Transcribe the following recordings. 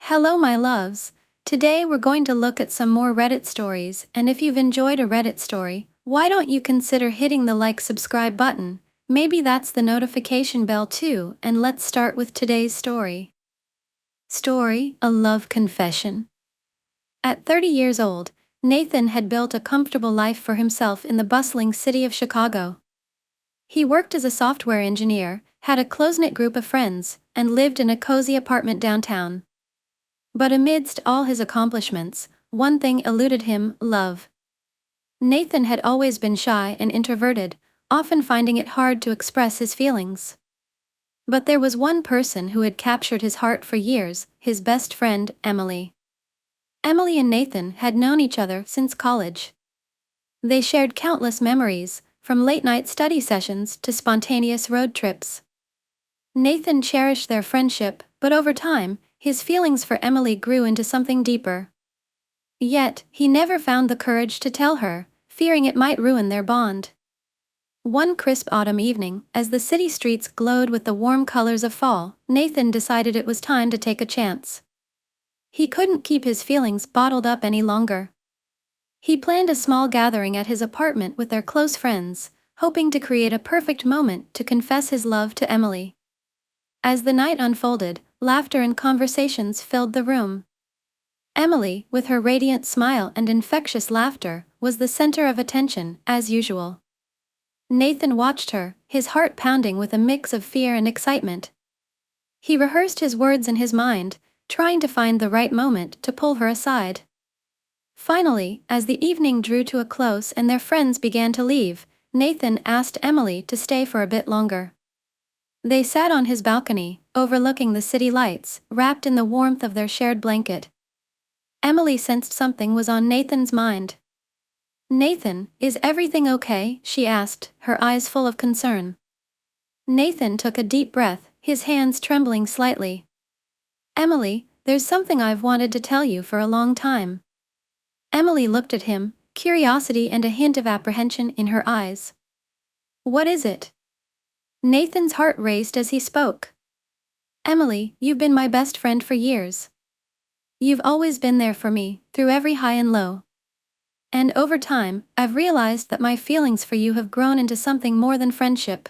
Hello, my loves. Today we're going to look at some more Reddit stories, and if you've enjoyed a Reddit story, why don't you consider hitting the subscribe button? Maybe that's the notification bell too, and let's start with today's story. A love confession. At 30 years old, Nathan had built a comfortable life for himself in the bustling city of Chicago. He worked as a software engineer, had a close-knit group of friends, and lived in a cozy apartment downtown. But amidst all his accomplishments, one thing eluded him: love. Nathan had always been shy and introverted, often finding it hard to express his feelings. But there was one person who had captured his heart for years: his best friend, Emily. Emily and Nathan had known each other since college. They shared countless memories, from late-night study sessions to spontaneous road trips. Nathan cherished their friendship, but over time, his feelings for Emily grew into something deeper. Yet, he never found the courage to tell her, fearing it might ruin their bond. One crisp autumn evening, as the city streets glowed with the warm colors of fall, Nathan decided it was time to take a chance. He couldn't keep his feelings bottled up any longer. He planned a small gathering at his apartment with their close friends, hoping to create a perfect moment to confess his love to Emily. As the night unfolded, laughter and conversations filled the room. Emily, with her radiant smile and infectious laughter, was the center of attention, as usual. Nathan watched her, his heart pounding with a mix of fear and excitement. He rehearsed his words in his mind, trying to find the right moment to pull her aside. Finally, as the evening drew to a close and their friends began to leave, Nathan asked Emily to stay for a bit longer. They sat on his balcony, overlooking the city lights, wrapped in the warmth of their shared blanket. Emily sensed something was on Nathan's mind. "Nathan, is everything okay?" she asked, her eyes full of concern. Nathan took a deep breath, his hands trembling slightly. "Emily, there's something I've wanted to tell you for a long time." Emily looked at him, curiosity and a hint of apprehension in her eyes. "What is it?" Nathan's heart raced as he spoke. "Emily, you've been my best friend for years. You've always been there for me, through every high and low. And over time, I've realized that my feelings for you have grown into something more than friendship.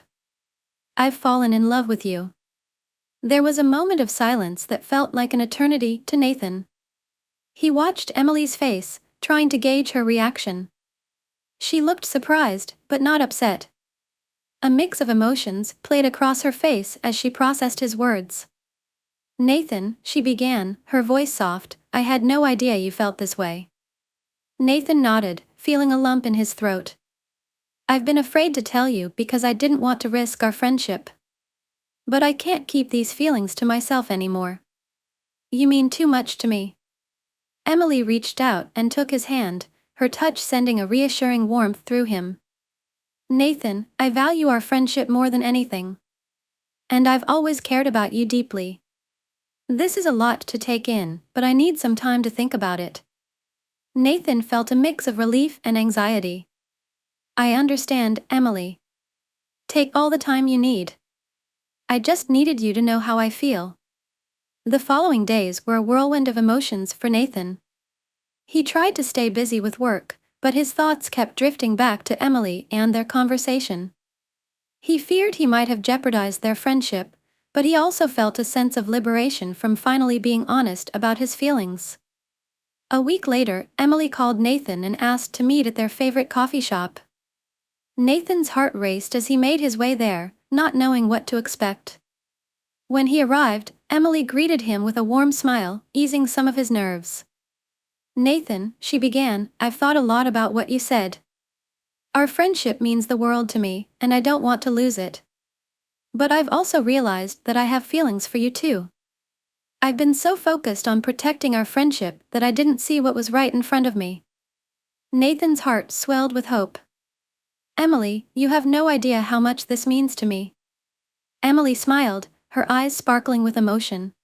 I've fallen in love with you." There was a moment of silence that felt like an eternity to Nathan. He watched Emily's face, trying to gauge her reaction. She looked surprised, but not upset. A mix of emotions played across her face as she processed his words. "Nathan," she began, her voice soft, "I had no idea you felt this way." Nathan nodded, feeling a lump in his throat. "I've been afraid to tell you because I didn't want to risk our friendship. But I can't keep these feelings to myself anymore. You mean too much to me." Emily reached out and took his hand, her touch sending a reassuring warmth through him. "Nathan, I value our friendship more than anything. And I've always cared about you deeply. This is a lot to take in, but I need some time to think about it." Nathan felt a mix of relief and anxiety. "I understand, Emily. Take all the time you need. I just needed you to know how I feel." The following days were a whirlwind of emotions for Nathan. He tried to stay busy with work, but his thoughts kept drifting back to Emily and their conversation. He feared he might have jeopardized their friendship, but he also felt a sense of liberation from finally being honest about his feelings. A week later, Emily called Nathan and asked to meet at their favorite coffee shop. Nathan's heart raced as he made his way there, not knowing what to expect. When he arrived, Emily greeted him with a warm smile, easing some of his nerves. "Nathan," she began, "I've thought a lot about what you said. Our friendship means the world to me, and I don't want to lose it. But I've also realized that I have feelings for you too. I've been so focused on protecting our friendship that I didn't see what was right in front of me." Nathan's heart swelled with hope. "Emily, you have no idea how much this means to me." Emily smiled, her eyes sparkling with emotion.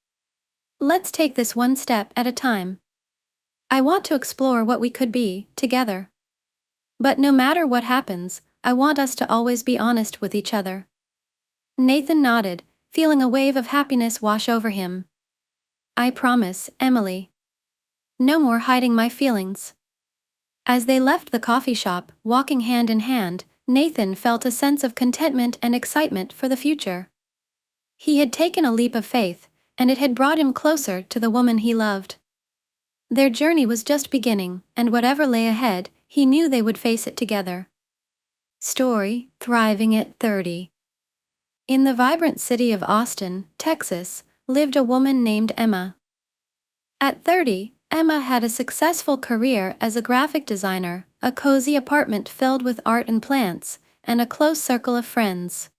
"Let's take this one step at a time. I want to explore what we could be, together. But no matter what happens, I want us to always be honest with each other." Nathan nodded, feeling a wave of happiness wash over him. I promise, Emily. No more hiding my feelings. As they left the coffee shop, walking hand in hand, Nathan felt a sense of contentment and excitement for the future. He had taken a leap of faith, and it had brought him closer to the woman he loved. Their journey was just beginning, and whatever lay ahead, he knew they would face it together. Story: Thriving at 30. In the vibrant city of Austin, Texas, lived a woman named Emma. At 30, Emma had a successful career as a graphic designer, a cozy apartment filled with art and plants, and a close circle of friends.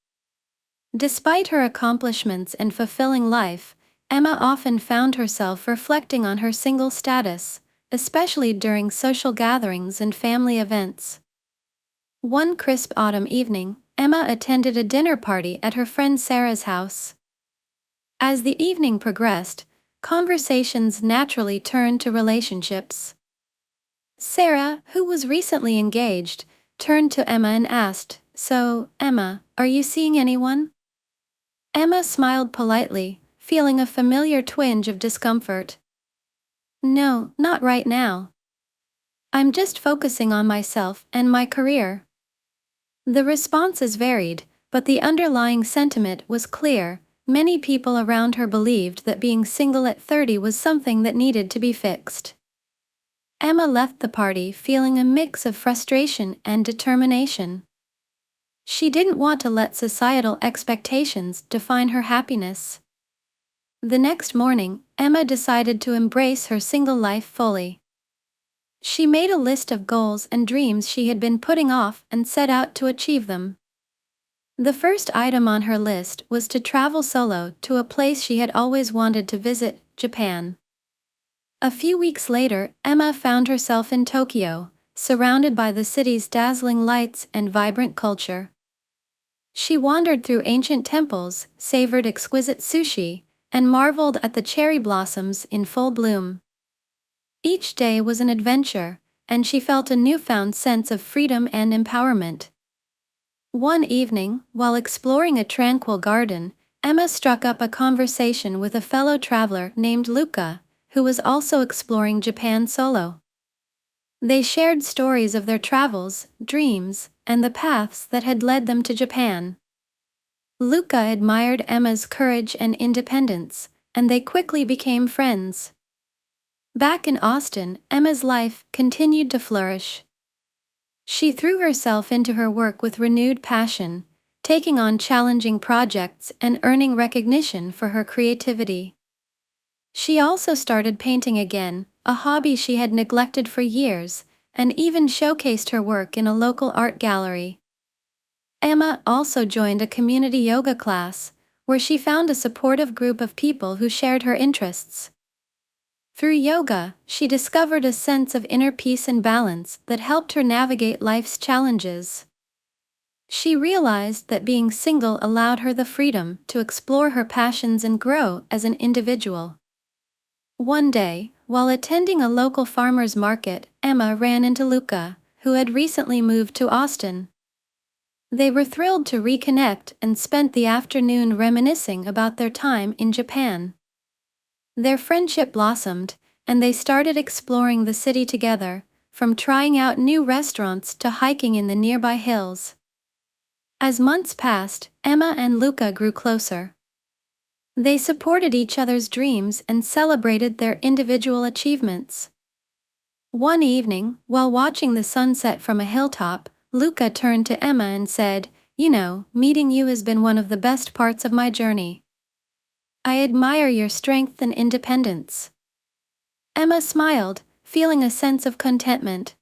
Despite her accomplishments and fulfilling life, Emma often found herself reflecting on her single status, especially during social gatherings and family events. One crisp autumn evening, Emma attended a dinner party at her friend Sarah's house. As the evening progressed, conversations naturally turned to relationships. Sarah, who was recently engaged, turned to Emma and asked, "So, Emma, are you seeing anyone?" Emma smiled politely, feeling a familiar twinge of discomfort. "No, not right now. I'm just focusing on myself and my career." The responses varied, but the underlying sentiment was clear. Many people around her believed that being single at 30 was something that needed to be fixed. Emma left the party feeling a mix of frustration and determination. She didn't want to let societal expectations define her happiness. The next morning, Emma decided to embrace her single life fully. She made a list of goals and dreams she had been putting off and set out to achieve them. The first item on her list was to travel solo to a place she had always wanted to visit, Japan. A few weeks later, Emma found herself in Tokyo, surrounded by the city's dazzling lights and vibrant culture. She wandered through ancient temples, savored exquisite sushi, and marveled at the cherry blossoms in full bloom. Each day was an adventure, and she felt a newfound sense of freedom and empowerment. One evening, while exploring a tranquil garden, Emma struck up a conversation with a fellow traveler named Luca, who was also exploring Japan solo. They shared stories of their travels, dreams, and the paths that had led them to Japan. Luca admired Emma's courage and independence, and they quickly became friends. Back in Austin, Emma's life continued to flourish. She threw herself into her work with renewed passion, taking on challenging projects and earning recognition for her creativity. She also started painting again, a hobby she had neglected for years, and even showcased her work in a local art gallery. Emma also joined a community yoga class, where she found a supportive group of people who shared her interests. Through yoga, she discovered a sense of inner peace and balance that helped her navigate life's challenges. She realized that being single allowed her the freedom to explore her passions and grow as an individual. One day, while attending a local farmer's market, Emma ran into Luca, who had recently moved to Austin. They were thrilled to reconnect and spent the afternoon reminiscing about their time in Japan. Their friendship blossomed, and they started exploring the city together, from trying out new restaurants to hiking in the nearby hills. As months passed, Emma and Luca grew closer. They supported each other's dreams and celebrated their individual achievements. One evening, while watching the sunset from a hilltop, Luca turned to Emma and said, "You know, meeting you has been one of the best parts of my journey. I admire your strength and independence." Emma smiled, feeling a sense of contentment.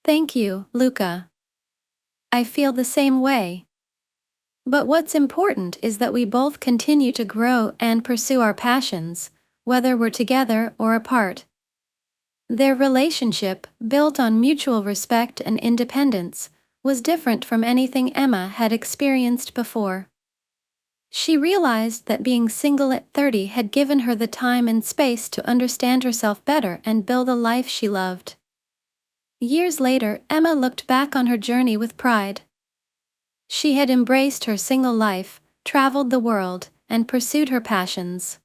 "Thank you, Luca. I feel the same way. But what's important is that we both continue to grow and pursue our passions, whether we're together or apart." Their relationship, built on mutual respect and independence, was different from anything Emma had experienced before. She realized that being single at 30 had given her the time and space to understand herself better and build a life she loved. Years later, Emma looked back on her journey with pride. She had embraced her single life, traveled the world, and pursued her passions.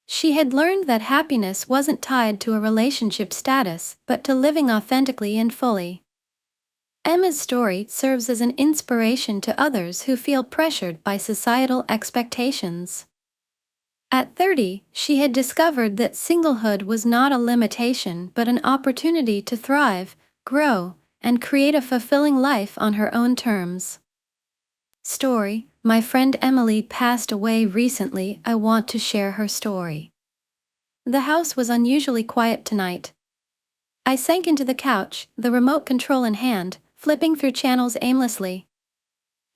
She had learned that happiness wasn't tied to a relationship status, but to living authentically and fully. Emma's story serves as an inspiration to others who feel pressured by societal expectations. At 30, she had discovered that singlehood was not a limitation but an opportunity to thrive, grow, and create a fulfilling life on her own terms. Story: my friend Emily passed away recently. I want to share her story. The house was unusually quiet tonight. I sank into the couch, the remote control in hand, flipping through channels aimlessly.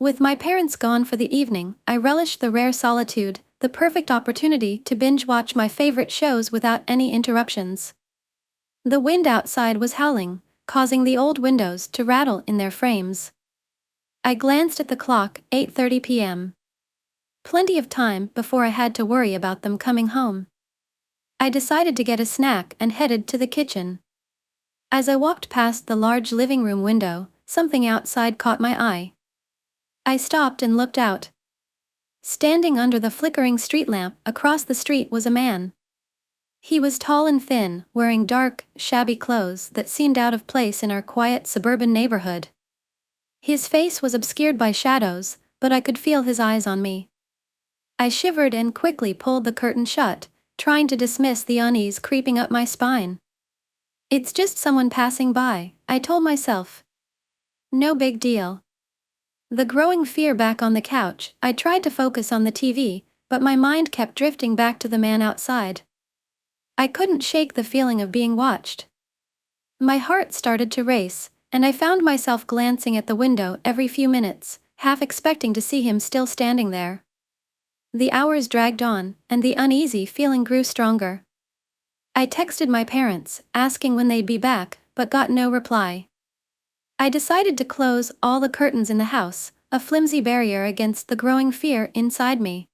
With my parents gone for the evening, I relished the rare solitude, the perfect opportunity to binge-watch my favorite shows without any interruptions. The wind outside was howling, causing the old windows to rattle in their frames. I glanced at the clock, 8:30 p.m. Plenty of time before I had to worry about them coming home. I decided to get a snack and headed to the kitchen. As I walked past the large living room window, something outside caught my eye. I stopped and looked out. Standing under the flickering street lamp across the street was a man. He was tall and thin, wearing dark, shabby clothes that seemed out of place in our quiet suburban neighborhood. His face was obscured by shadows, but I could feel his eyes on me. I shivered and quickly pulled the curtain shut, trying to dismiss the unease creeping up my spine. It's just someone passing by, I told myself. No big deal. The growing fear back on the couch, I tried to focus on the TV, but my mind kept drifting back to the man outside. I couldn't shake the feeling of being watched. My heart started to race, and I found myself glancing at the window every few minutes, half expecting to see him still standing there. The hours dragged on, and the uneasy feeling grew stronger. I texted my parents, asking when they'd be back, but got no reply. I decided to close all the curtains in the house, a flimsy barrier against the growing fear inside me.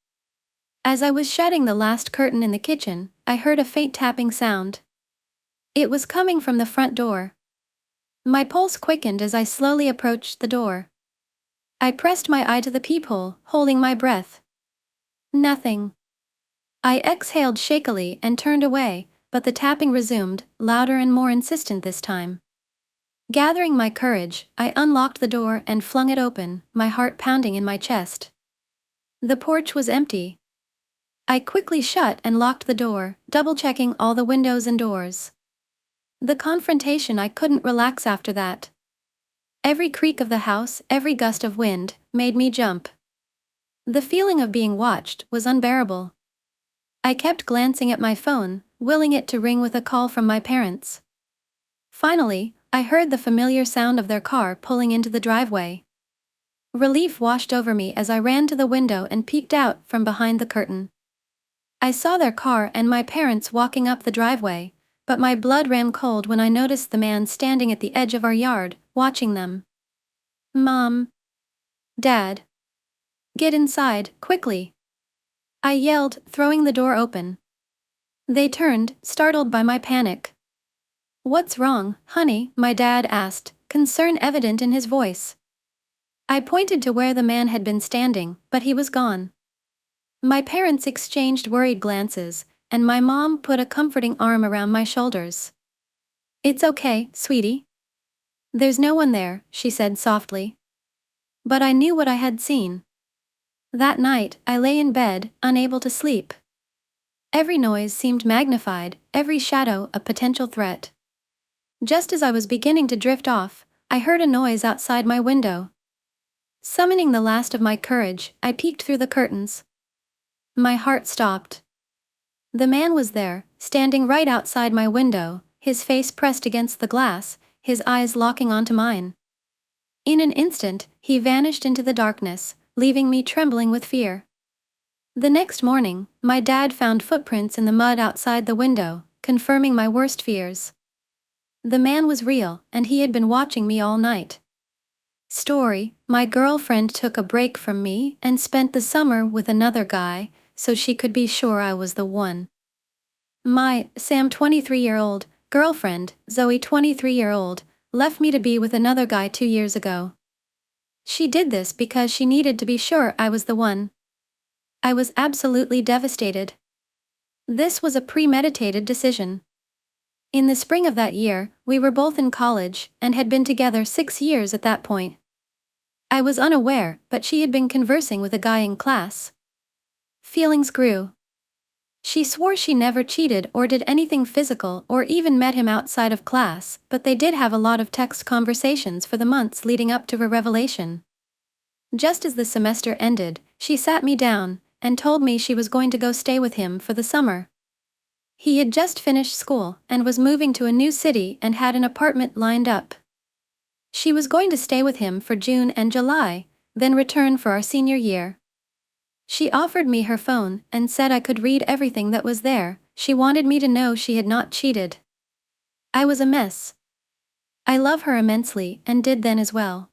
As I was shutting the last curtain in the kitchen, I heard a faint tapping sound. It was coming from the front door. My pulse quickened as I slowly approached the door. I pressed my eye to the peephole, holding my breath. Nothing. I exhaled shakily and turned away, but the tapping resumed, louder and more insistent this time. Gathering my courage, I unlocked the door and flung it open, my heart pounding in my chest. The porch was empty. I quickly shut and locked the door, double-checking all the windows and doors. The confrontation, I couldn't relax after that. Every creak of the house, every gust of wind, made me jump. The feeling of being watched was unbearable. I kept glancing at my phone, willing it to ring with a call from my parents. Finally, I heard the familiar sound of their car pulling into the driveway. Relief washed over me as I ran to the window and peeked out from behind the curtain. I saw their car and my parents walking up the driveway, but my blood ran cold when I noticed the man standing at the edge of our yard, watching them. "Mom. Dad. Get inside, quickly," I yelled, throwing the door open. They turned, startled by my panic. "What's wrong, honey?" my dad asked, concern evident in his voice. I pointed to where the man had been standing, but he was gone. My parents exchanged worried glances, and my mom put a comforting arm around my shoulders. "It's okay, sweetie. There's no one there," she said softly. But I knew what I had seen. That night, I lay in bed, unable to sleep. Every noise seemed magnified, every shadow a potential threat. Just as I was beginning to drift off, I heard a noise outside my window. Summoning the last of my courage, I peeked through the curtains. My heart stopped. The man was there, standing right outside my window, his face pressed against the glass, his eyes locking onto mine. In an instant, he vanished into the darkness, leaving me trembling with fear. The next morning, my dad found footprints in the mud outside the window, confirming my worst fears. The man was real, and he had been watching me all night. Story: my girlfriend took a break from me and spent the summer with another guy, so she could be sure I was the one. My Sam 23-year-old girlfriend, Zoe 23-year-old, left me to be with another guy 2 years ago. She did this because she needed to be sure I was the one. I was absolutely devastated. This was a premeditated decision. In the spring of that year, we were both in college and had been together 6 years at that point. I was unaware, but she had been conversing with a guy in class. Feelings grew. She swore she never cheated or did anything physical or even met him outside of class, but they did have a lot of text conversations for the months leading up to her revelation. Just as the semester ended, she sat me down and told me she was going to go stay with him for the summer. He had just finished school and was moving to a new city and had an apartment lined up. She was going to stay with him for June and July, then return for our senior year. She offered me her phone and said I could read everything that was there. She wanted me to know she had not cheated. I was a mess. I love her immensely and did then as well.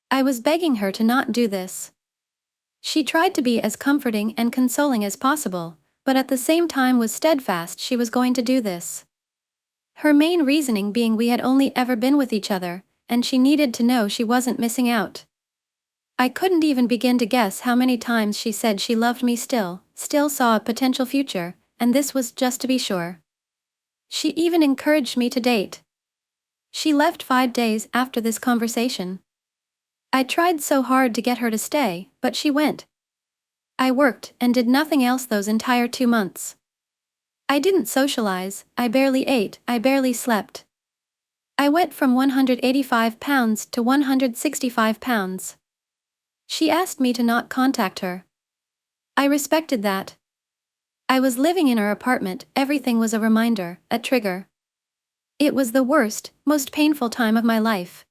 I was begging her to not do this. She tried to be as comforting and consoling as possible, but at the same time was steadfast she was going to do this. Her main reasoning being we had only ever been with each other, and she needed to know she wasn't missing out. I couldn't even begin to guess how many times she said she loved me still saw a potential future, and this was just to be sure. She even encouraged me to date. She left 5 days after this conversation. I tried so hard to get her to stay, but she went. I worked and did nothing else those entire 2 months. I didn't socialize, I barely ate, I barely slept. I went from 185 pounds to 165 pounds. She asked me to not contact her. I respected that. I was living in her apartment, everything was a reminder, a trigger. It was the worst, most painful time of my life.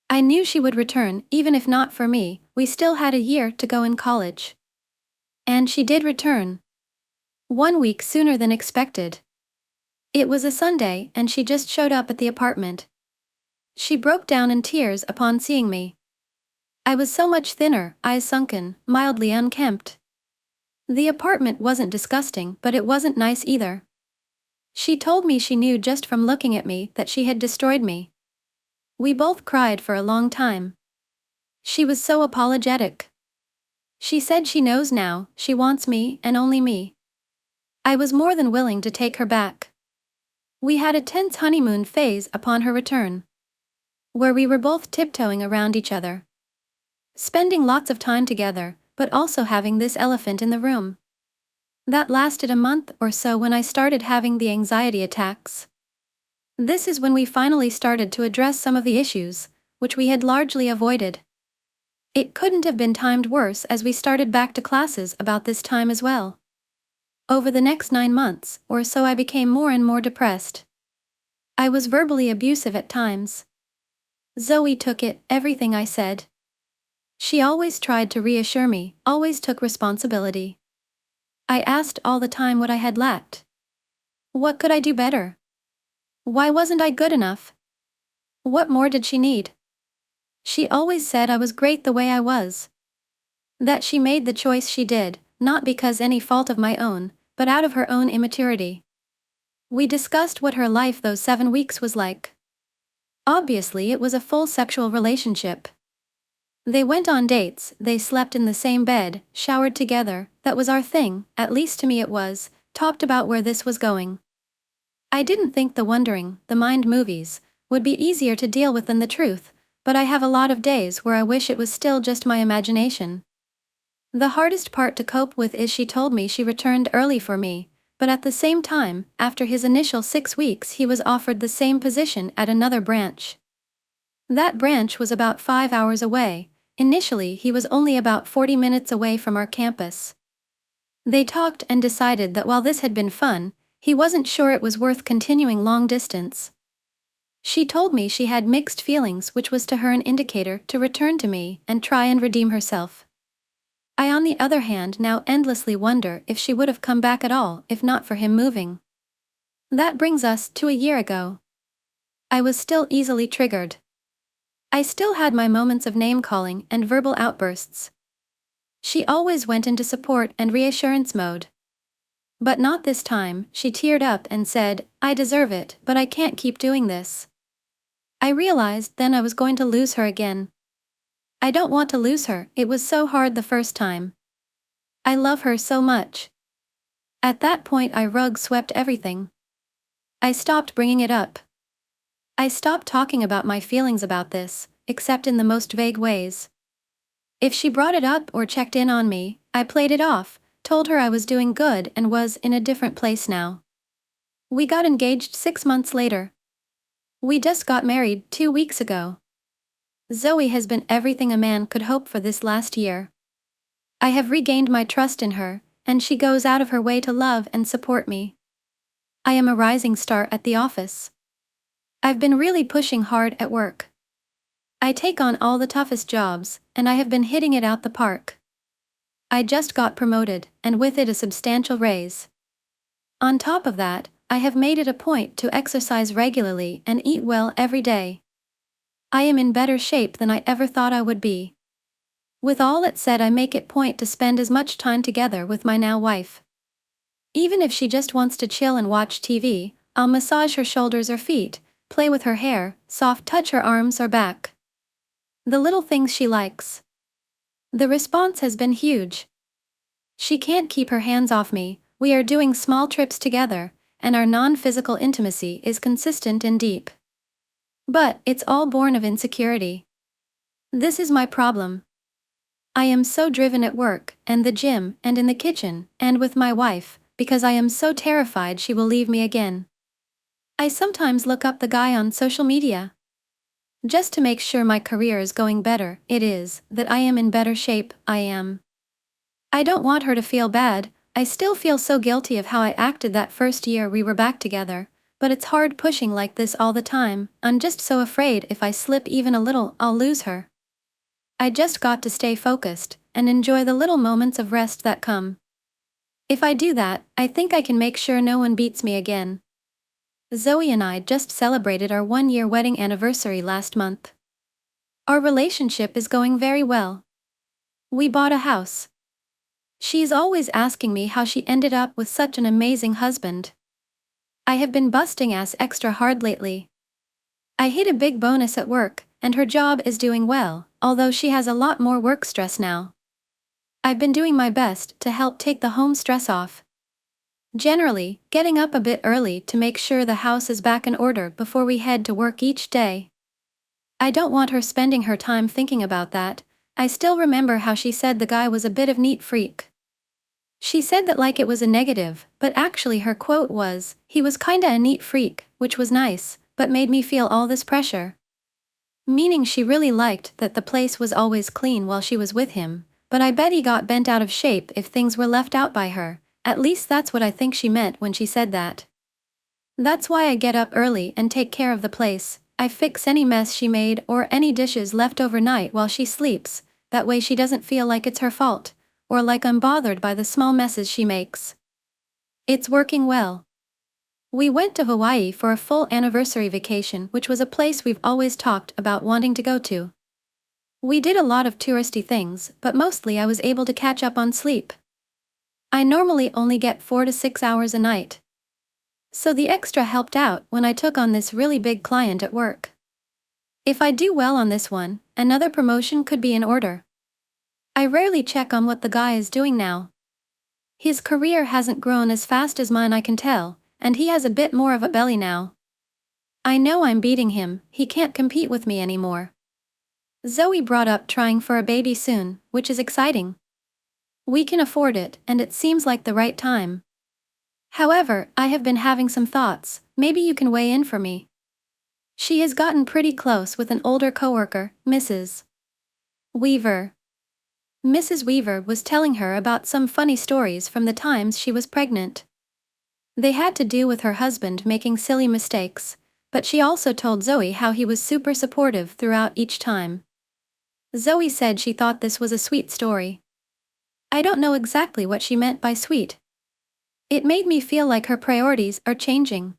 I knew she would return, even if not for me. We still had a year to go in college. And she did return. 1 week sooner than expected. It was a Sunday and she just showed up at the apartment. She broke down in tears upon seeing me. I was so much thinner, eyes sunken, mildly unkempt. The apartment wasn't disgusting, but it wasn't nice either. She told me she knew just from looking at me that she had destroyed me. We both cried for a long time. She was so apologetic. She said she knows now, she wants me and only me. I was more than willing to take her back. We had a tense honeymoon phase upon her return, where we were both tiptoeing around each other, spending lots of time together, but also having this elephant in the room. That lasted a month or so when I started having the anxiety attacks. This is when we finally started to address some of the issues, which we had largely avoided. It couldn't have been timed worse as we started back to classes about this time as well. Over the next 9 months or so I became more and more depressed. I was verbally abusive at times. Zoe took it, everything I said. She always tried to reassure me, always took responsibility. I asked all the time what I had lacked. What could I do better? Why wasn't I good enough? What more did she need? She always said I was great the way I was. That she made the choice she did, not because any fault of my own, but out of her own immaturity. We discussed what her life those 7 weeks was like. Obviously it was a full sexual relationship. They went on dates, they slept in the same bed, showered together, that was our thing, at least to me it was, talked about where this was going. I didn't think the wondering, the mind movies, would be easier to deal with than the truth, but I have a lot of days where I wish it was still just my imagination. The hardest part to cope with is she told me she returned early for me, but at the same time, after his initial 6 weeks he was offered the same position at another branch. That branch was about 5 hours away. Initially he was only about 40 minutes away from our campus. They talked and decided that while this had been fun, he wasn't sure it was worth continuing long distance. She told me she had mixed feelings, which was to her an indicator to return to me and try and redeem herself. I on the other hand now endlessly wonder if she would have come back at all if not for him moving. That brings us to a year ago. I was still easily triggered. I still had my moments of name-calling and verbal outbursts. She always went into support and reassurance mode. But not this time. She teared up and said, "I deserve it, but I can't keep doing this." I realized then I was going to lose her again. I don't want to lose her, it was so hard the first time. I love her so much. At that point, I rug swept everything. I stopped bringing it up. I stopped talking about my feelings about this, except in the most vague ways. If she brought it up or checked in on me, I played it off, told her I was doing good and was in a different place now. We got engaged 6 months later. We just got married 2 weeks ago. Zoe has been everything a man could hope for this last year. I have regained my trust in her, and she goes out of her way to love and support me. I am a rising star at the office. I've been really pushing hard at work. I take on all the toughest jobs, and I have been hitting it out the park. I just got promoted, and with it a substantial raise. On top of that, I have made it a point to exercise regularly and eat well every day. I am in better shape than I ever thought I would be. With all that said, I make it point to spend as much time together with my now wife. Even if she just wants to chill and watch TV, I'll massage her shoulders or feet, play with her hair, soft touch her arms or back. The little things she likes. The response has been huge. She can't keep her hands off me. We are doing small trips together, and our non-physical intimacy is consistent and deep. But it's all born of insecurity. This is my problem. I am so driven at work, and the gym, and in the kitchen, and with my wife, because I am so terrified she will leave me again. I sometimes look up the guy on social media. Just to make sure my career is going better, it is, that I am in better shape, I am. I don't want her to feel bad. I still feel so guilty of how I acted that first year we were back together, but it's hard pushing like this all the time. I'm just so afraid if I slip even a little, I'll lose her. I just got to stay focused and enjoy the little moments of rest that come. If I do that, I think I can make sure no one beats me again. Zoe and I just celebrated our 1-year wedding anniversary last month. Our relationship is going very well. We bought a house. She's always asking me how she ended up with such an amazing husband. I have been busting ass extra hard lately. I hit a big bonus at work, and her job is doing well, although she has a lot more work stress now. I've been doing my best to help take the home stress off. Generally, getting up a bit early to make sure the house is back in order before we head to work each day. I don't want her spending her time thinking about that. I still remember how she said the guy was a bit of neat freak. She said that like it was a negative, but actually her quote was, "He was kinda a neat freak," which was nice, but made me feel all this pressure. Meaning she really liked that the place was always clean while she was with him, but I bet he got bent out of shape if things were left out by her. At least that's what I think she meant when she said that. That's why I get up early and take care of the place. I fix any mess she made or any dishes left overnight while she sleeps, that way she doesn't feel like it's her fault, or like I'm bothered by the small messes she makes. It's working well. We went to Hawaii for a full anniversary vacation, which was a place we've always talked about wanting to go to. We did a lot of touristy things, but mostly I was able to catch up on sleep. I normally only get 4 to 6 hours a night. So the extra helped out when I took on this really big client at work. If I do well on this one, another promotion could be in order. I rarely check on what the guy is doing now. His career hasn't grown as fast as mine, I can tell, and he has a bit more of a belly now. I know I'm beating him, he can't compete with me anymore. Zoe brought up trying for a baby soon, which is exciting. We can afford it, and it seems like the right time. However, I have been having some thoughts. Maybe you can weigh in for me. She has gotten pretty close with an older coworker, Mrs. Weaver. Mrs. Weaver was telling her about some funny stories from the times she was pregnant. They had to do with her husband making silly mistakes, but she also told Zoe how he was super supportive throughout each time. Zoe said she thought this was a sweet story. I don't know exactly what she meant by sweet. It made me feel like her priorities are changing.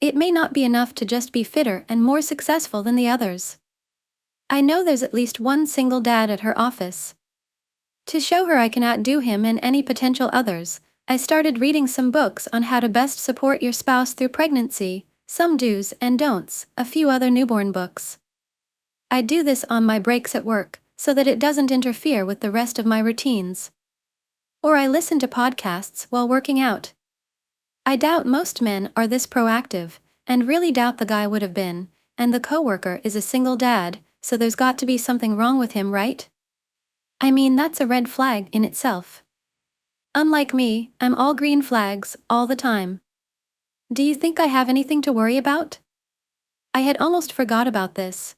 It may not be enough to just be fitter and more successful than the others. I know there's at least one single dad at her office. To show her I can outdo him and any potential others, I started reading some books on how to best support your spouse through pregnancy, some do's and don'ts, a few other newborn books. I do this on my breaks at work, so that it doesn't interfere with the rest of my routines. Or I listen to podcasts while working out. I doubt most men are this proactive, and really doubt the guy would have been, and the coworker is a single dad, so there's got to be something wrong with him, right? I mean, that's a red flag in itself. Unlike me, I'm all green flags, all the time. Do you think I have anything to worry about? I had almost forgot about this.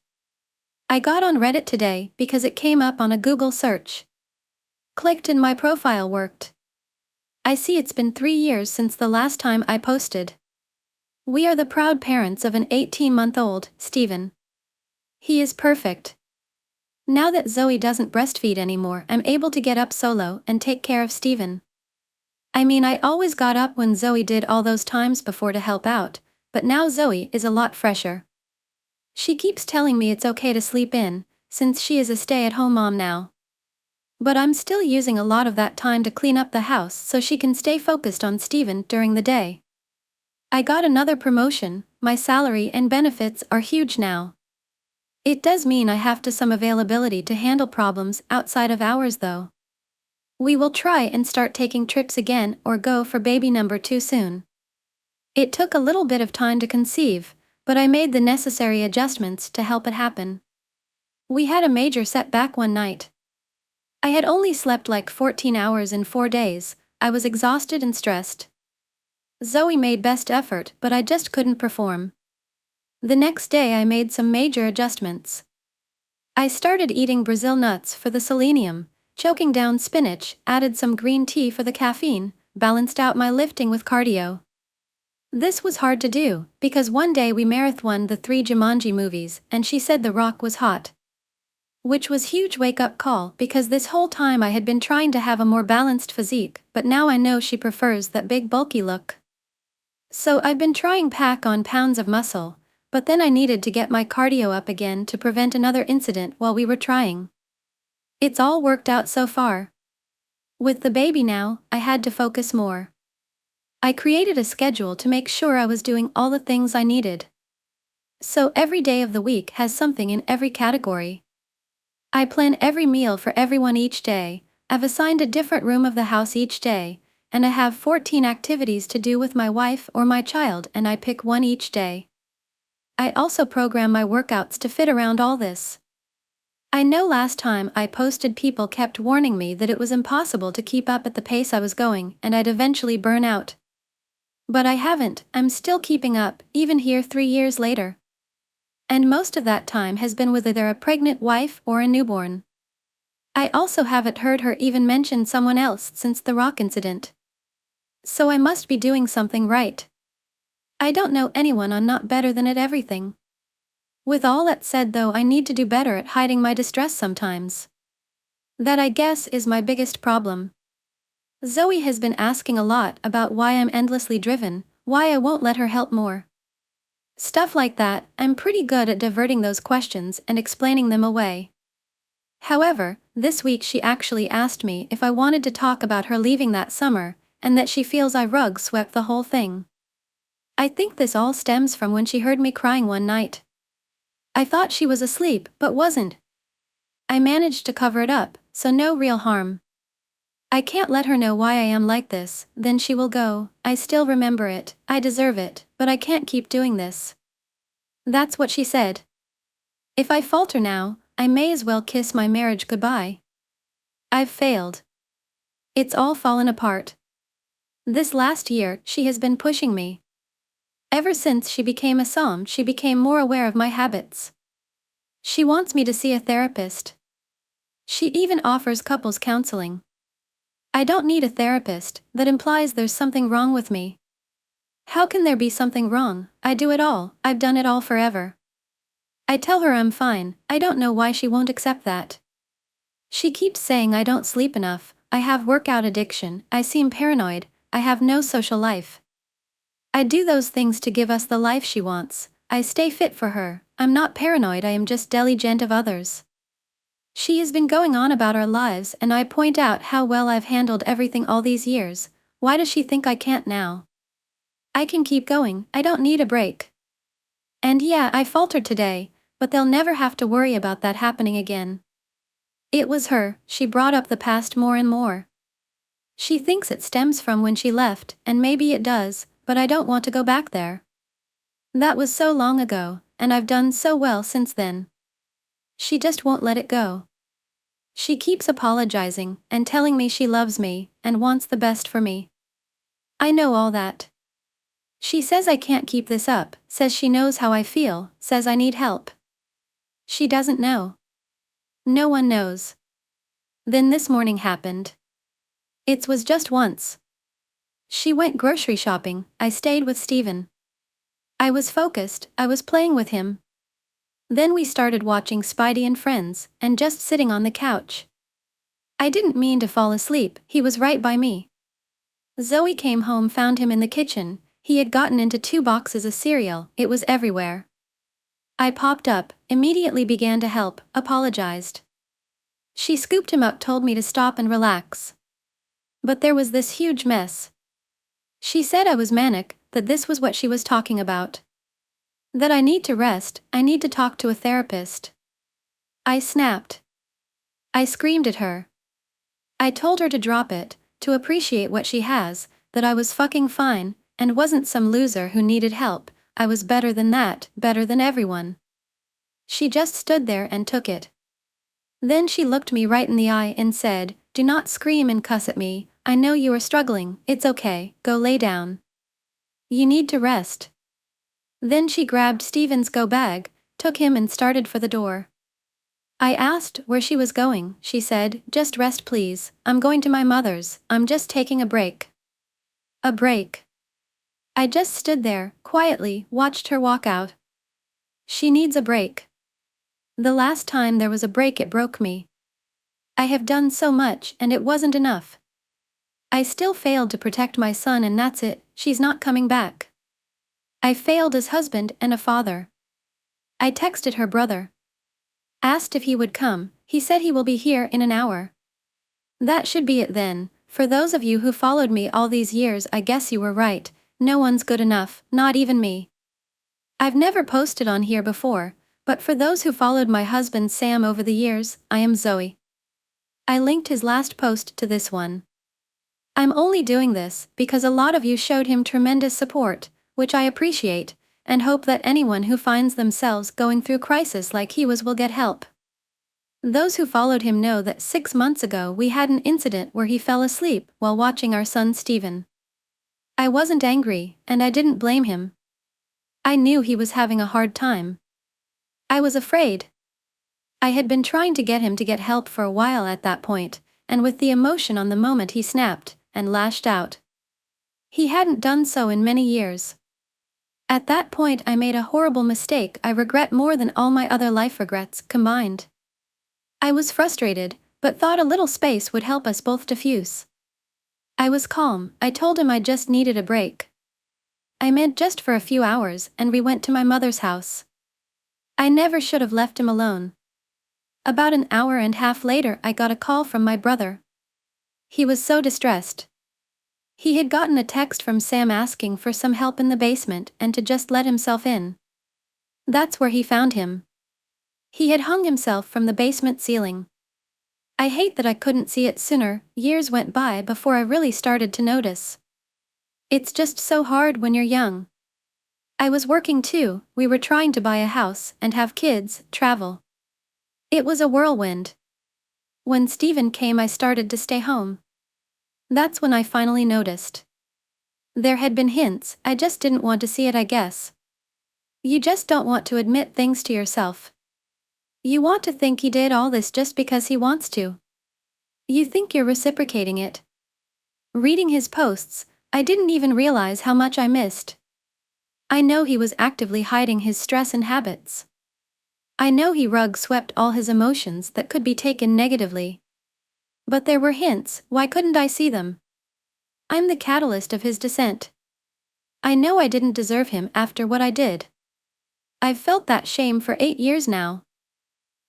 I got on Reddit today because it came up on a Google search. Clicked and my profile worked. I see it's been 3 years since the last time I posted. We are the proud parents of an 18-month-old, Steven. He is perfect. Now that Zoe doesn't breastfeed anymore, I'm able to get up solo and take care of Steven. I mean, I always got up when Zoe did all those times before to help out, but now Zoe is a lot fresher. She keeps telling me it's okay to sleep in, since she is a stay-at-home mom now. But I'm still using a lot of that time to clean up the house so she can stay focused on Steven during the day. I got another promotion, my salary and benefits are huge now. It does mean I have some availability to handle problems outside of hours though. We will try and start taking trips again or go for baby number 2 soon. It took a little bit of time to conceive, but I made the necessary adjustments to help it happen. We had a major setback one night. I had only slept like 14 hours in 4 days, I was exhausted and stressed. Zoe made best effort, but I just couldn't perform. The next day I made some major adjustments. I started eating Brazil nuts for the selenium, choking down spinach, added some green tea for the caffeine, balanced out my lifting with cardio. This was hard to do, because one day we marathoned the 3 Jumanji movies and she said The Rock was hot. Which was huge wake-up call because this whole time I had been trying to have a more balanced physique, but now I know she prefers that big bulky look. So I've been trying pack on pounds of muscle, but then I needed to get my cardio up again to prevent another incident while we were trying. It's all worked out so far. With the baby now, I had to focus more. I created a schedule to make sure I was doing all the things I needed. So every day of the week has something in every category. I plan every meal for everyone each day, I've assigned a different room of the house each day, and I have 14 activities to do with my wife or my child and I pick one each day. I also program my workouts to fit around all this. I know last time I posted people kept warning me that it was impossible to keep up at the pace I was going and I'd eventually burn out. But I haven't, I'm still keeping up, even here 3 years later. And most of that time has been with either a pregnant wife or a newborn. I also haven't heard her even mention someone else since the Rock incident. So I must be doing something right. I don't know anyone I'm not better than at everything. With all that said though, I need to do better at hiding my distress sometimes. That I guess is my biggest problem. Zoe has been asking a lot about why I'm endlessly driven, why I won't let her help more. Stuff like that, I'm pretty good at diverting those questions and explaining them away. However, this week she actually asked me if I wanted to talk about her leaving that summer, and that she feels I rug swept the whole thing. I think this all stems from when she heard me crying one night. I thought she was asleep, but wasn't. I managed to cover it up, so no real harm. I can't let her know why I am like this, then she will go, I still remember it, I deserve it, but I can't keep doing this. That's what she said. If I falter now, I may as well kiss my marriage goodbye. I've failed. It's all fallen apart. This last year, she has been pushing me. Ever since she became a Psalm, she became more aware of my habits. She wants me to see a therapist. She even offers couples counseling. I don't need a therapist, that implies there's something wrong with me. How can there be something wrong? I do it all, I've done it all forever. I tell her I'm fine, I don't know why she won't accept that. She keeps saying I don't sleep enough, I have workout addiction, I seem paranoid, I have no social life. I do those things to give us the life she wants, I stay fit for her, I'm not paranoid, I am just diligent of others. She has been going on about our lives and I point out how well I've handled everything all these years, why does she think I can't now? I can keep going, I don't need a break. And yeah, I faltered today, but they'll never have to worry about that happening again. It was her, she brought up the past more and more. She thinks it stems from when she left, and maybe it does, but I don't want to go back there. That was so long ago, and I've done so well since then. She just won't let it go. She keeps apologizing and telling me she loves me and wants the best for me. I know all that. She says I can't keep this up, says she knows how I feel, says I need help. She doesn't know. No one knows. Then this morning happened. It was just once. She went grocery shopping, I stayed with Steven. I was focused, I was playing with him. Then we started watching Spidey and Friends, and just sitting on the couch. I didn't mean to fall asleep, he was right by me. Zoe came home, found him in the kitchen. He had gotten into 2 boxes of cereal, it was everywhere. I popped up, immediately began to help, apologized. She scooped him up, told me to stop and relax. But there was this huge mess. She said I was manic, that this was what she was talking about. That I need to rest, I need to talk to a therapist. I snapped. I screamed at her. I told her to drop it, to appreciate what she has, that I was fucking fine, and wasn't some loser who needed help. I was better than that, better than everyone. She just stood there and took it. Then she looked me right in the eye and said, "Do not scream and cuss at me, I know you are struggling, it's okay, go lay down. You need to rest." Then she grabbed Steven's go bag, took him and started for the door. I asked where she was going. She said, "Just rest please, I'm going to my mother's, I'm just taking a break." A break. I just stood there, quietly, watched her walk out. She needs a break. The last time there was a break it broke me. I have done so much and it wasn't enough. I still failed to protect my son and that's it, she's not coming back. I failed as husband and a father. I texted her brother. Asked if he would come, he said he will be here in an hour. That should be it then. For those of you who followed me all these years, I guess you were right, no one's good enough, not even me. I've never posted on here before, but for those who followed my husband Sam over the years, I am Zoe. I linked his last post to this one. I'm only doing this because a lot of you showed him tremendous support, which I appreciate, and hope that anyone who finds themselves going through crisis like he was will get help. Those who followed him know that 6 months ago we had an incident where he fell asleep while watching our son Steven. I wasn't angry, and I didn't blame him. I knew he was having a hard time. I was afraid. I had been trying to get him to get help for a while at that point, and with the emotion on the moment he snapped and lashed out. He hadn't done so in many years. At that point I made a horrible mistake I regret more than all my other life regrets combined. I was frustrated, but thought a little space would help us both diffuse. I was calm, I told him I just needed a break. I meant just for a few hours, and we went to my mother's house. I never should have left him alone. About an hour and a half later I got a call from my brother. He was so distressed. He had gotten a text from Sam asking for some help in the basement and to just let himself in. That's where he found him. He had hung himself from the basement ceiling. I hate that I couldn't see it sooner. Years went by before I really started to notice. It's just so hard when you're young. I was working too, we were trying to buy a house and have kids, travel. It was a whirlwind. When Steven came I started to stay home. That's when I finally noticed. There had been hints, I just didn't want to see it I guess. You just don't want to admit things to yourself. You want to think he did all this just because he wants to. You think you're reciprocating it. Reading his posts, I didn't even realize how much I missed. I know he was actively hiding his stress and habits. I know he rug swept all his emotions that could be taken negatively. But there were hints, why couldn't I see them? I'm the catalyst of his descent. I know I didn't deserve him after what I did. I've felt that shame for 8 years now.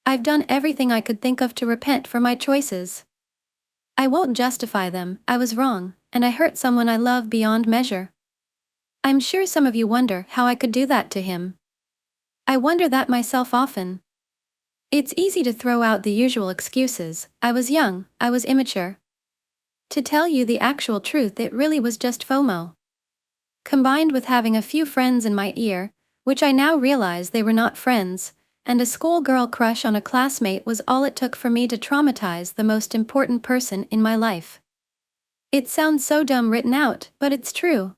I've done everything I could think of to repent for my choices. I won't justify them, I was wrong, and I hurt someone I love beyond measure. I'm sure some of you wonder how I could do that to him. I wonder that myself often. It's easy to throw out the usual excuses, I was young, I was immature. To tell you the actual truth, it really was just FOMO. Combined with having a few friends in my ear, which I now realize they were not friends, and a schoolgirl crush on a classmate was all it took for me to traumatize the most important person in my life. It sounds so dumb written out, but it's true.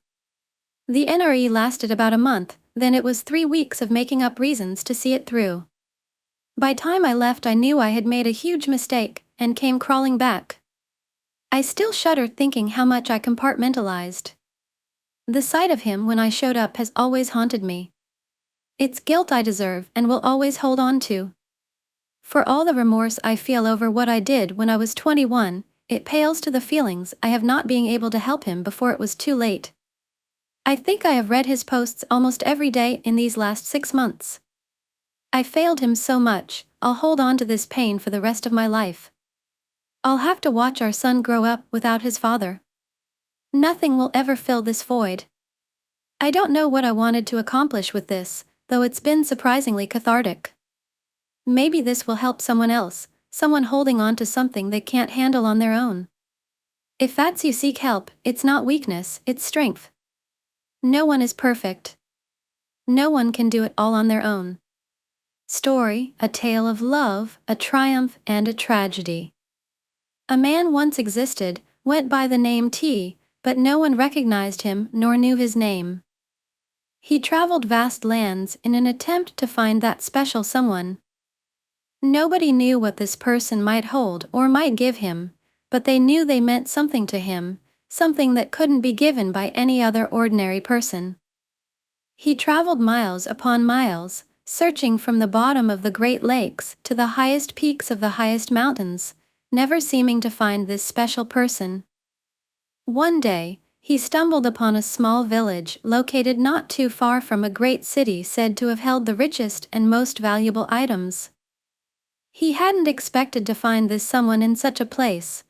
The NRE lasted about a month, then it was 3 weeks of making up reasons to see it through. By time I left, I knew I had made a huge mistake, and came crawling back. I still shudder thinking how much I compartmentalized. The sight of him when I showed up has always haunted me. It's guilt I deserve and will always hold on to. For all the remorse I feel over what I did when I was 21, it pales to the feelings I have not being able to help him before it was too late. I think I have read his posts almost every day in these last 6 months. I failed him so much, I'll hold on to this pain for the rest of my life. I'll have to watch our son grow up without his father. Nothing will ever fill this void. I don't know what I wanted to accomplish with this, though it's been surprisingly cathartic. Maybe this will help someone else, someone holding on to something they can't handle on their own. If that's you, seek help. It's not weakness, it's strength. No one is perfect. No one can do it all on their own. Story: a tale of love, a triumph, and a tragedy. A man once existed, went by the name T, but no one recognized him nor knew his name. He traveled vast lands in an attempt to find that special someone. Nobody knew what this person might hold or might give him, but they knew they meant something to him, something that couldn't be given by any other ordinary person. He traveled miles upon miles, searching from the bottom of the Great Lakes to the highest peaks of the highest mountains, never seeming to find this special person. One day, he stumbled upon a small village located not too far from a great city said to have held the richest and most valuable items. He hadn't expected to find this someone in such a place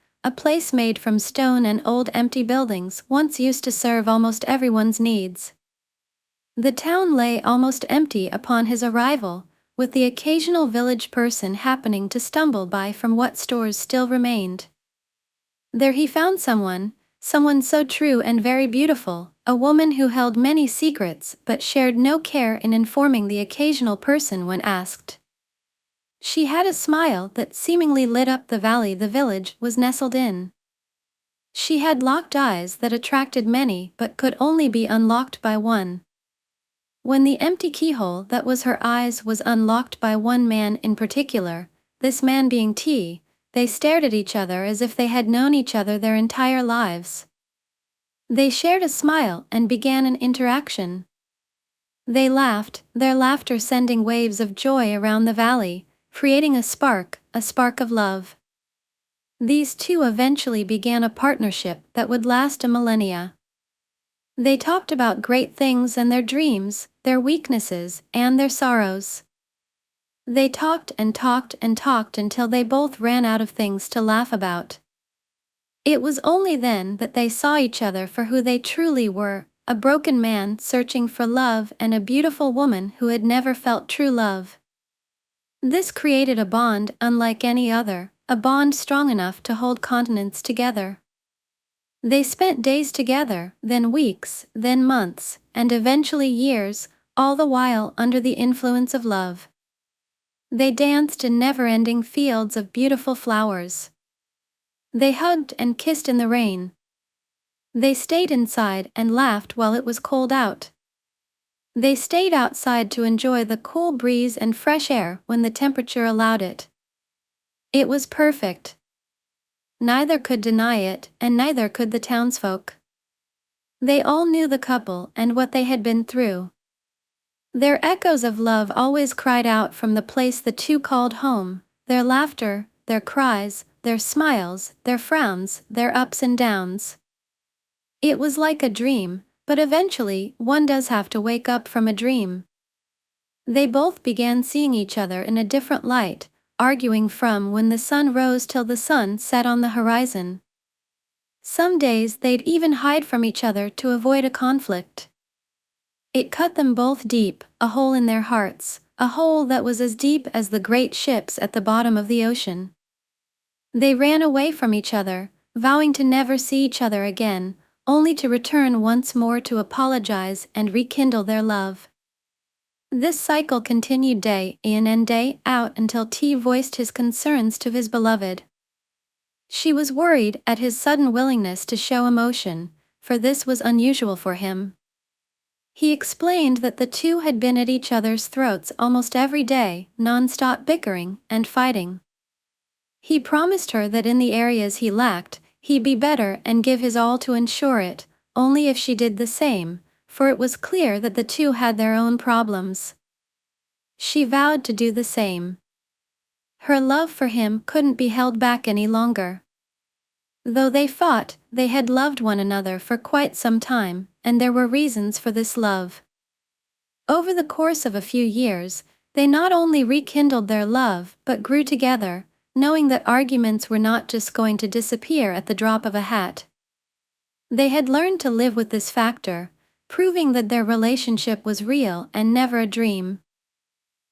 made from stone and old empty buildings once used to serve almost everyone's needs. The town lay almost empty upon his arrival, with the occasional village person happening to stumble by from what stores still remained. There he found someone so true and very beautiful, a woman who held many secrets but shared no care in informing the occasional person when asked. She had a smile that seemingly lit up the valley the village was nestled in. She had locked eyes that attracted many but could only be unlocked by one. When the empty keyhole that was her eyes was unlocked by one man in particular, this man being T, they stared at each other as if they had known each other their entire lives. They shared a smile and began an interaction. They laughed, their laughter sending waves of joy around the valley, creating a spark of love. These two eventually began a partnership that would last a millennia. They talked about great things and their dreams, their weaknesses, and their sorrows. They talked and talked and talked until they both ran out of things to laugh about. It was only then that they saw each other for who they truly were, a broken man searching for love and a beautiful woman who had never felt true love. This created a bond unlike any other, a bond strong enough to hold continents together. They spent days together, then weeks, then months, and eventually years, all the while under the influence of love. They danced in never-ending fields of beautiful flowers. They hugged and kissed in the rain. They stayed inside and laughed while it was cold out. They stayed outside to enjoy the cool breeze and fresh air when the temperature allowed it. It was perfect. Neither could deny it, and neither could the townsfolk. They all knew the couple and what they had been through. Their echoes of love always cried out from the place the two called home, their laughter, their cries, their smiles, their frowns, their ups and downs. It was like a dream, but eventually one does have to wake up from a dream. They both began seeing each other in a different light, arguing from when the sun rose till the sun set on the horizon. Some days they'd even hide from each other to avoid a conflict. It cut them both deep, a hole in their hearts, a hole that was as deep as the great ships at the bottom of the ocean. They ran away from each other, vowing to never see each other again, only to return once more to apologize and rekindle their love. This cycle continued day in and day out until T voiced his concerns to his beloved. She was worried at his sudden willingness to show emotion, for this was unusual for him. He explained that the two had been at each other's throats almost every day, non-stop bickering and fighting. He promised her that in the areas he lacked, he'd be better and give his all to ensure it, only if she did the same, for it was clear that the two had their own problems. She vowed to do the same. Her love for him couldn't be held back any longer. Though they fought, they had loved one another for quite some time, and there were reasons for this love. Over the course of a few years, they not only rekindled their love but grew together, knowing that arguments were not just going to disappear at the drop of a hat. They had learned to live with this factor, proving that their relationship was real and never a dream.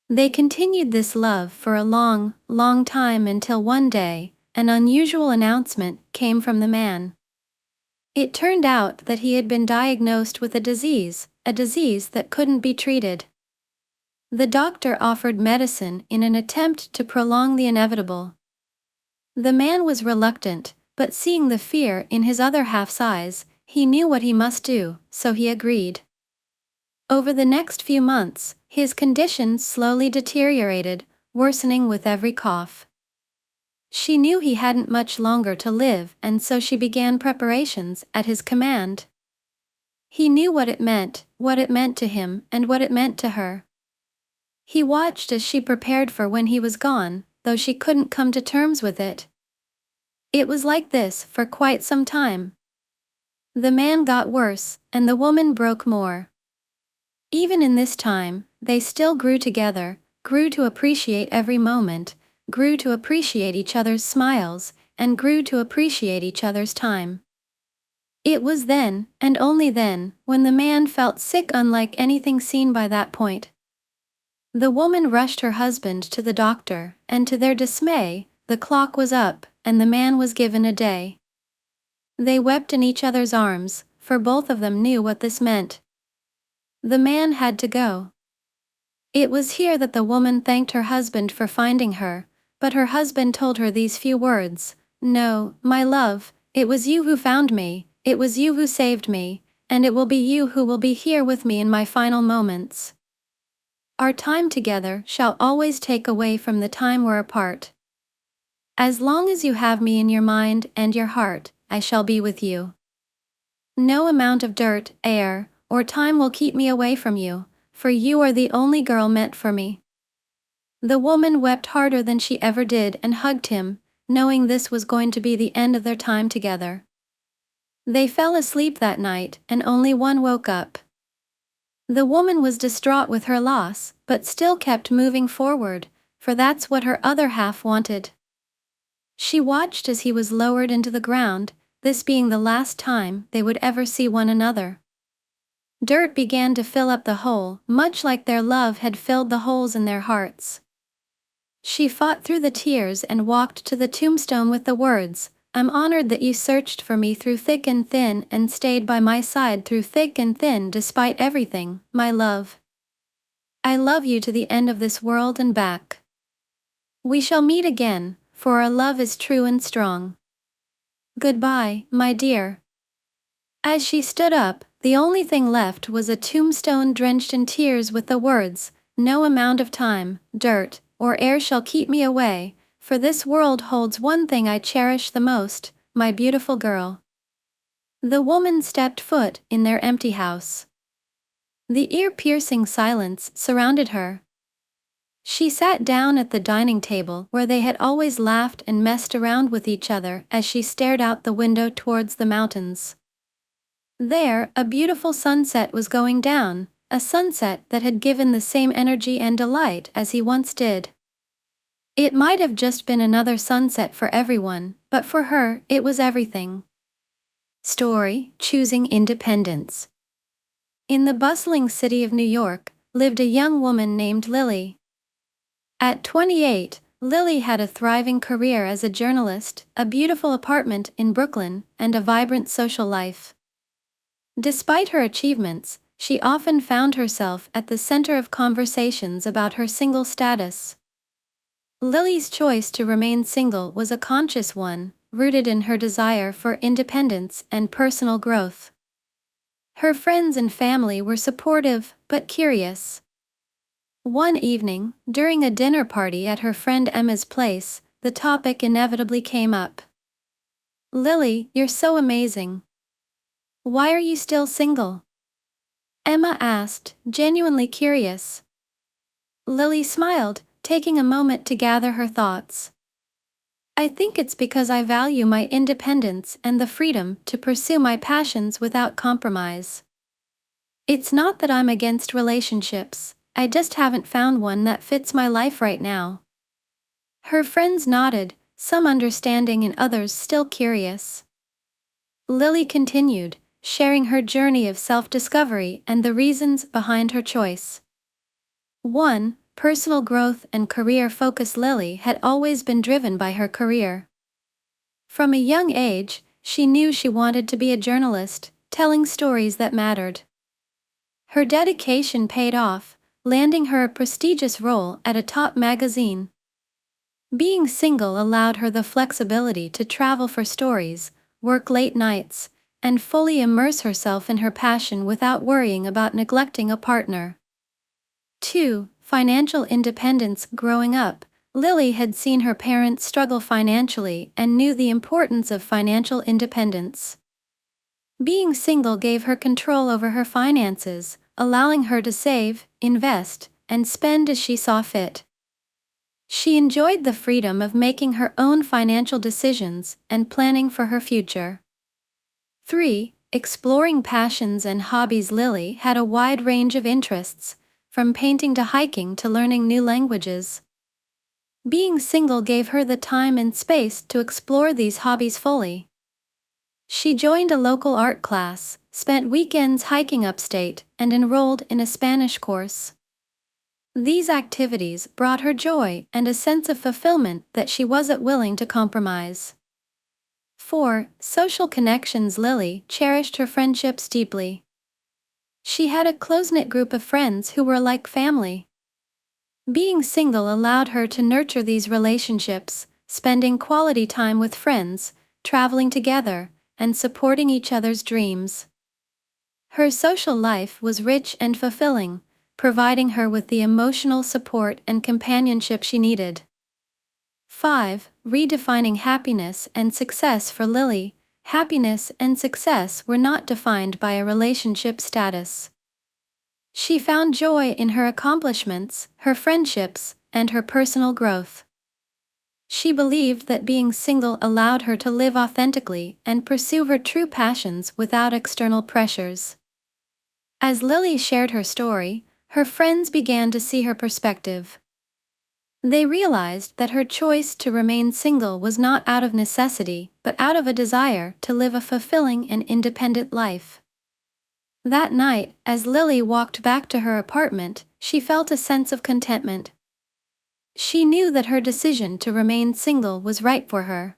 They continued this love for a long, long time until one day, an unusual announcement came from the man. It turned out that he had been diagnosed with a disease that couldn't be treated. The doctor offered medicine in an attempt to prolong the inevitable. The man was reluctant, but seeing the fear in his other half's eyes, he knew what he must do, so he agreed. Over the next few months, his condition slowly deteriorated, worsening with every cough. She knew he hadn't much longer to live, and so she began preparations at his command. He knew what it meant to him, and what it meant to her. He watched as she prepared for when he was gone, though she couldn't come to terms with it. It was like this for quite some time. The man got worse, and the woman broke more. Even in this time, they still grew together, grew to appreciate every moment, grew to appreciate each other's smiles, and grew to appreciate each other's time. It was then, and only then, when the man felt sick unlike anything seen by that point. The woman rushed her husband to the doctor, and to their dismay, the clock was up, and the man was given a day. They wept in each other's arms, for both of them knew what this meant. The man had to go. It was here that the woman thanked her husband for finding her, but her husband told her these few words: "No, my love, it was you who found me, it was you who saved me, and it will be you who will be here with me in my final moments. Our time together shall always take away from the time we're apart. As long as you have me in your mind and your heart, I shall be with you. No amount of dirt, air, or time will keep me away from you, for you are the only girl meant for me." The woman wept harder than she ever did and hugged him, knowing this was going to be the end of their time together. They fell asleep that night, and only one woke up. The woman was distraught with her loss, but still kept moving forward, for that's what her other half wanted. She watched as he was lowered into the ground, this being the last time they would ever see one another. Dirt began to fill up the hole, much like their love had filled the holes in their hearts. She fought through the tears and walked to the tombstone with the words, "I'm honored that you searched for me through thick and thin and stayed by my side through thick and thin despite everything, my love. I love you to the end of this world and back. We shall meet again, for our love is true and strong. Goodbye, my dear." As she stood up, the only thing left was a tombstone drenched in tears with the words, "No amount of time, dirt, or air shall keep me away, for this world holds one thing I cherish the most, my beautiful girl." The woman stepped foot in their empty house. The ear-piercing silence surrounded her. She sat down at the dining table where they had always laughed and messed around with each other as she stared out the window towards the mountains. There, a beautiful sunset was going down, a sunset that had given the same energy and delight as he once did. It might have just been another sunset for everyone, but for her, it was everything. Story: Choosing Independence. In the bustling city of New York, lived a young woman named Lily. At 28, Lily had a thriving career as a journalist, a beautiful apartment in Brooklyn, and a vibrant social life. Despite her achievements, she often found herself at the center of conversations about her single status. Lily's choice to remain single was a conscious one, rooted in her desire for independence and personal growth. Her friends and family were supportive, but curious. One evening, during a dinner party at her friend Emma's place, the topic inevitably came up. "Lily, you're so amazing. Why are you still single?" Emma asked, genuinely curious. Lily smiled, taking a moment to gather her thoughts. "I think it's because I value my independence and the freedom to pursue my passions without compromise. It's not that I'm against relationships, I just haven't found one that fits my life right now." Her friends nodded, some understanding and others still curious. Lily continued, sharing her journey of self-discovery and the reasons behind her choice. 1. Personal growth and career focus. Lily had always been driven by her career. From a young age, she knew she wanted to be a journalist, telling stories that mattered. Her dedication paid off, landing her a prestigious role at a top magazine. Being single allowed her the flexibility to travel for stories, work late nights, and fully immerse herself in her passion without worrying about neglecting a partner. 2. Financial independence. Growing up, Lily had seen her parents struggle financially and knew the importance of financial independence. Being single gave her control over her finances, allowing her to save, invest, and spend as she saw fit. She enjoyed the freedom of making her own financial decisions and planning for her future. 3. Exploring passions and hobbies. Lily had a wide range of interests, from painting to hiking to learning new languages. Being single gave her the time and space to explore these hobbies fully. She joined a local art class, spent weekends hiking upstate, and enrolled in a Spanish course. These activities brought her joy and a sense of fulfillment that she wasn't willing to compromise. 4. Social connections. Lily cherished her friendships deeply. She had a close-knit group of friends who were like family. Being single allowed her to nurture these relationships, spending quality time with friends, traveling together, and supporting each other's dreams. Her social life was rich and fulfilling, providing her with the emotional support and companionship she needed. 5. Redefining happiness and success. For Lily, happiness and success were not defined by a relationship status. She found joy in her accomplishments, her friendships, and her personal growth. She believed that being single allowed her to live authentically and pursue her true passions without external pressures. As Lily shared her story, her friends began to see her perspective. They realized that her choice to remain single was not out of necessity, but out of a desire to live a fulfilling and independent life. That night, as Lily walked back to her apartment, she felt a sense of contentment. She knew that her decision to remain single was right for her.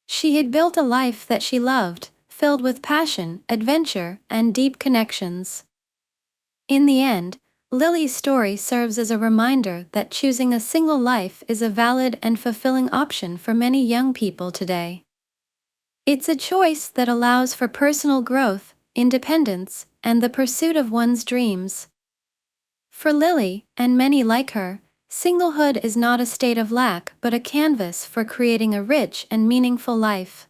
She had built a life that she loved, filled with passion, adventure, and deep connections. In the end, Lily's story serves as a reminder that choosing a single life is a valid and fulfilling option for many young people today. It's a choice that allows for personal growth, independence, and the pursuit of one's dreams. For Lily, and many like her, singlehood is not a state of lack but a canvas for creating a rich and meaningful life.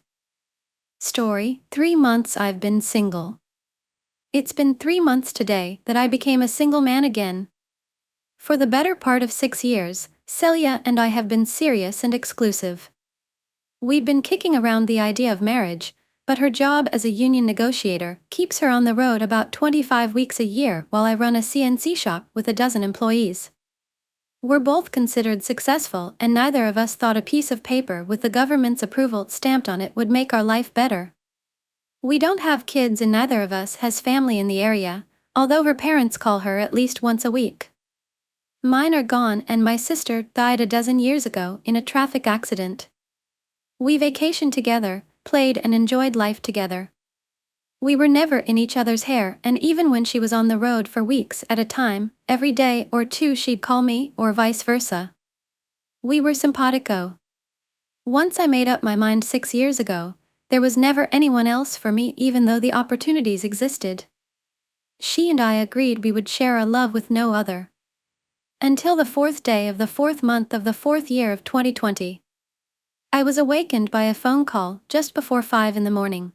Story: 3 months I've been single. It's been 3 months today that I became a single man again. For the better part of 6 years, Celia and I have been serious and exclusive. We've been kicking around the idea of marriage, but her job as a union negotiator keeps her on the road about 25 weeks a year while I run a CNC shop with a dozen employees. We're both considered successful, and neither of us thought a piece of paper with the government's approval stamped on it would make our life better. We don't have kids and neither of us has family in the area, although her parents call her at least once a week. Mine are gone, and my sister died a dozen years ago in a traffic accident. We vacationed together, played and enjoyed life together. We were never in each other's hair, and even when she was on the road for weeks at a time, every day or two she'd call me, or vice versa. We were simpatico. Once I made up my mind 6 years ago, there was never anyone else for me, even though the opportunities existed. She and I agreed we would share our love with no other. Until the 4th day of the 4th month of the 4th year of 2020. I was awakened by a phone call just before 5 in the morning.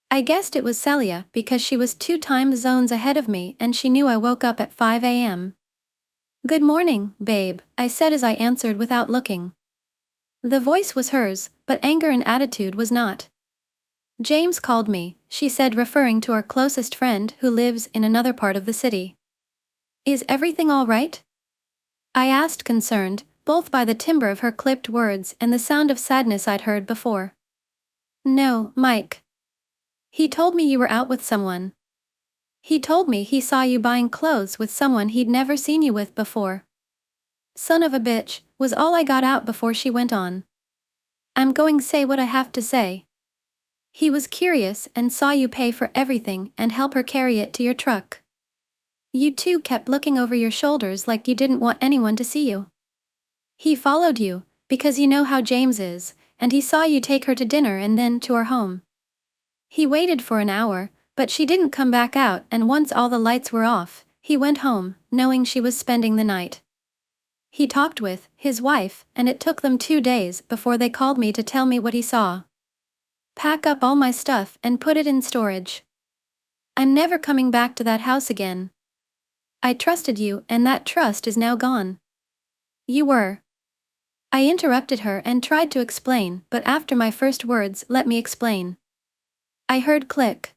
I guessed it was Celia because she was 2 time zones ahead of me and she knew I woke up at 5 a.m. "Good morning, babe," I said as I answered without looking. The voice was hers, but anger and attitude was not. "James called me," she said, referring to our closest friend who lives in another part of the city. "Is everything all right?" I asked, concerned, both by the timbre of her clipped words and the sound of sadness I'd heard before. "No, Mike. He told me you were out with someone. He told me he saw you buying clothes with someone he'd never seen you with before." "Son of a bitch," was all I got out before she went on. "I'm going say what I have to say. He was curious and saw you pay for everything and help her carry it to your truck. You two kept looking over your shoulders like you didn't want anyone to see you. He followed you, because you know how James is, and he saw you take her to dinner and then to our home. He waited for an hour, but she didn't come back out, and once all the lights were off, he went home, knowing she was spending the night. He talked with his wife, and it took them 2 days before they called me to tell me what he saw. Pack up all my stuff and put it in storage. I'm never coming back to that house again. I trusted you, and that trust is now gone." "You were." I interrupted her and tried to explain, but after my first words, "Let me explain," I heard click.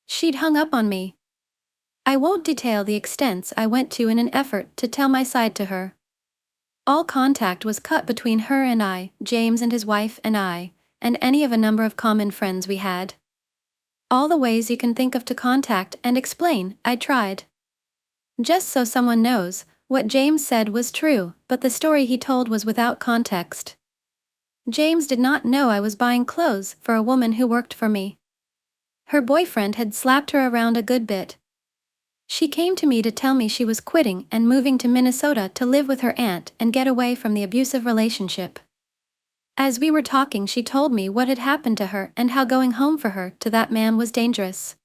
She'd hung up on me. I won't detail the extents I went to in an effort to tell my side to her. All contact was cut between her and I, James and his wife and I, and any of a number of common friends we had. All the ways you can think of to contact and explain, I tried. Just so someone knows, what James said was true, but the story he told was without context. James did not know I was buying clothes for a woman who worked for me. Her boyfriend had slapped her around a good bit. She came to me to tell me she was quitting and moving to Minnesota to live with her aunt and get away from the abusive relationship. As we were talking, she told me what had happened to her and how going home for her to that man was dangerous.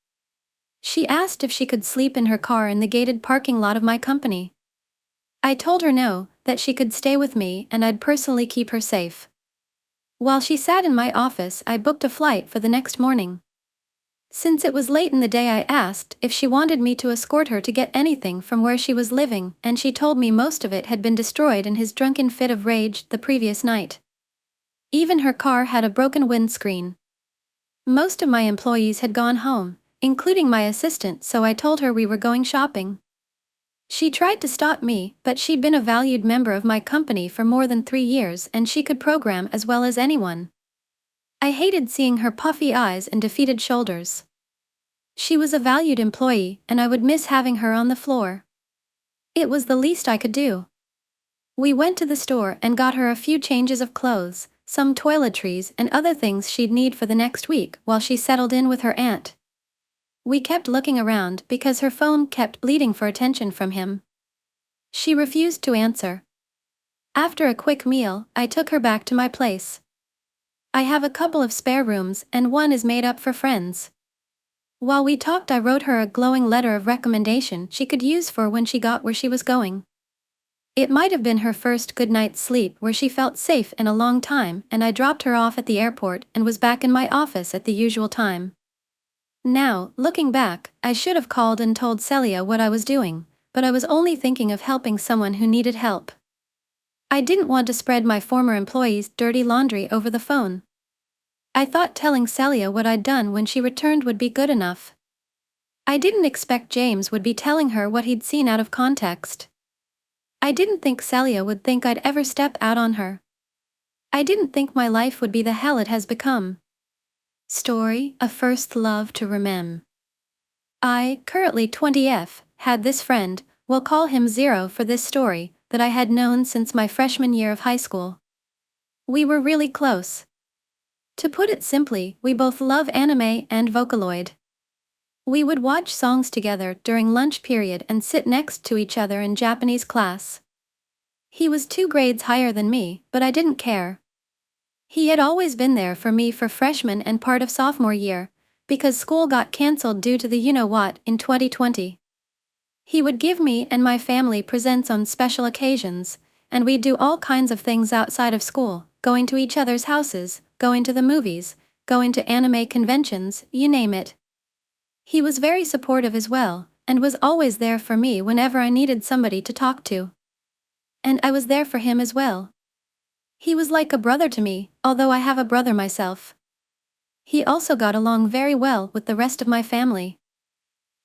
She asked if she could sleep in her car in the gated parking lot of my company. I told her no, that she could stay with me and I'd personally keep her safe. While she sat in my office, I booked a flight for the next morning. Since it was late in the day, I asked if she wanted me to escort her to get anything from where she was living, and she told me most of it had been destroyed in his drunken fit of rage the previous night. Even her car had a broken windscreen. Most of my employees had gone home, including my assistant, so I told her we were going shopping. She tried to stop me, but she'd been a valued member of my company for more than 3 years and she could program as well as anyone. I hated seeing her puffy eyes and defeated shoulders. She was a valued employee, and I would miss having her on the floor. It was the least I could do. We went to the store and got her a few changes of clothes, some toiletries and other things she'd need for the next week while she settled in with her aunt. We kept looking around because her phone kept bleeding for attention from him. She refused to answer. After a quick meal, I took her back to my place. I have a couple of spare rooms and one is made up for friends. While we talked, I wrote her a glowing letter of recommendation she could use for when she got where she was going. It might have been her first good night's sleep where she felt safe in a long time, and I dropped her off at the airport and was back in my office at the usual time. Now, looking back, I should have called and told Celia what I was doing, but I was only thinking of helping someone who needed help. I didn't want to spread my former employee's dirty laundry over the phone. I thought telling Celia what I'd done when she returned would be good enough. I didn't expect James would be telling her what he'd seen out of context. I didn't think Celia would think I'd ever step out on her. I didn't think my life would be the hell it has become. Story: A First Love to Remem. I, currently 20F, had this friend, we'll call him Zero for this story, that I had known since my freshman year of high school. We were really close. To put it simply, we both love anime and Vocaloid. We would watch songs together during lunch period and sit next to each other in Japanese class. He was 2 grades higher than me, but I didn't care. He had always been there for me for freshman and part of sophomore year, because school got cancelled due to the you-know-what in 2020. He would give me and my family presents on special occasions, and we'd do all kinds of things outside of school, going to each other's houses, going to the movies, going to anime conventions, you name it. He was very supportive as well, and was always there for me whenever I needed somebody to talk to. And I was there for him as well. He was like a brother to me, although I have a brother myself. He also got along very well with the rest of my family.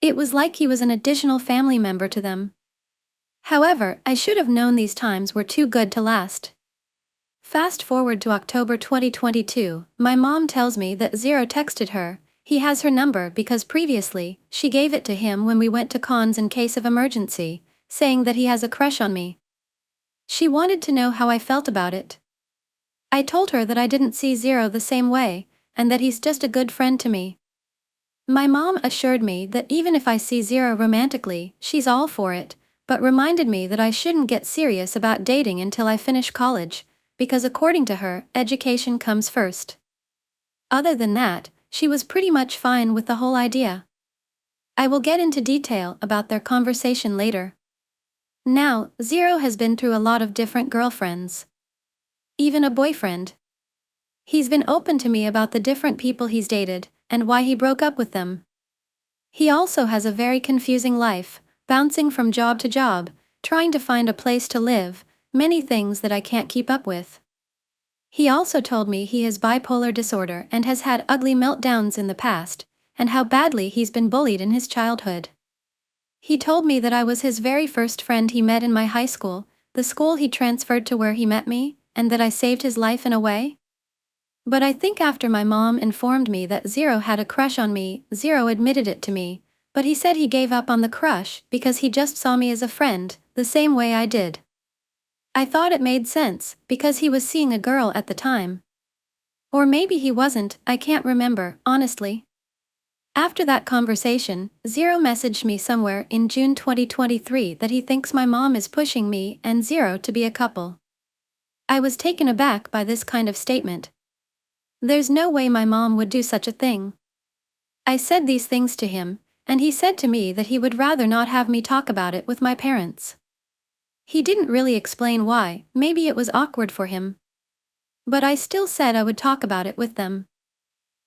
It was like he was an additional family member to them. However, I should have known these times were too good to last. Fast forward to October 2022, my mom tells me that Zero texted her. He has her number because previously, she gave it to him when we went to cons in case of emergency, saying that he has a crush on me. She wanted to know how I felt about it. I told her that I didn't see Zero the same way, and that he's just a good friend to me. My mom assured me that even if I see Zero romantically, she's all for it, but reminded me that I shouldn't get serious about dating until I finish college, because according to her, education comes first. Other than that, she was pretty much fine with the whole idea. I will get into detail about their conversation later. Now, Zero has been through a lot of different girlfriends. Even a boyfriend. He's been open to me about the different people he's dated, and why he broke up with them. He also has a very confusing life, bouncing from job to job, trying to find a place to live, many things that I can't keep up with. He also told me he has bipolar disorder and has had ugly meltdowns in the past, and how badly he's been bullied in his childhood. He told me that I was his very first friend he met in my high school, the school he transferred to where he met me, and that I saved his life in a way. But I think after my mom informed me that Zero had a crush on me, Zero admitted it to me, but he said he gave up on the crush because he just saw me as a friend, the same way I did. I thought it made sense, because he was seeing a girl at the time. Or maybe he wasn't, I can't remember, honestly. After that conversation, Zero messaged me somewhere in June 2023 that he thinks my mom is pushing me and Zero to be a couple. I was taken aback by this kind of statement. There's no way my mom would do such a thing. I said these things to him, and he said to me that he would rather not have me talk about it with my parents. He didn't really explain why, maybe it was awkward for him. But I still said I would talk about it with them.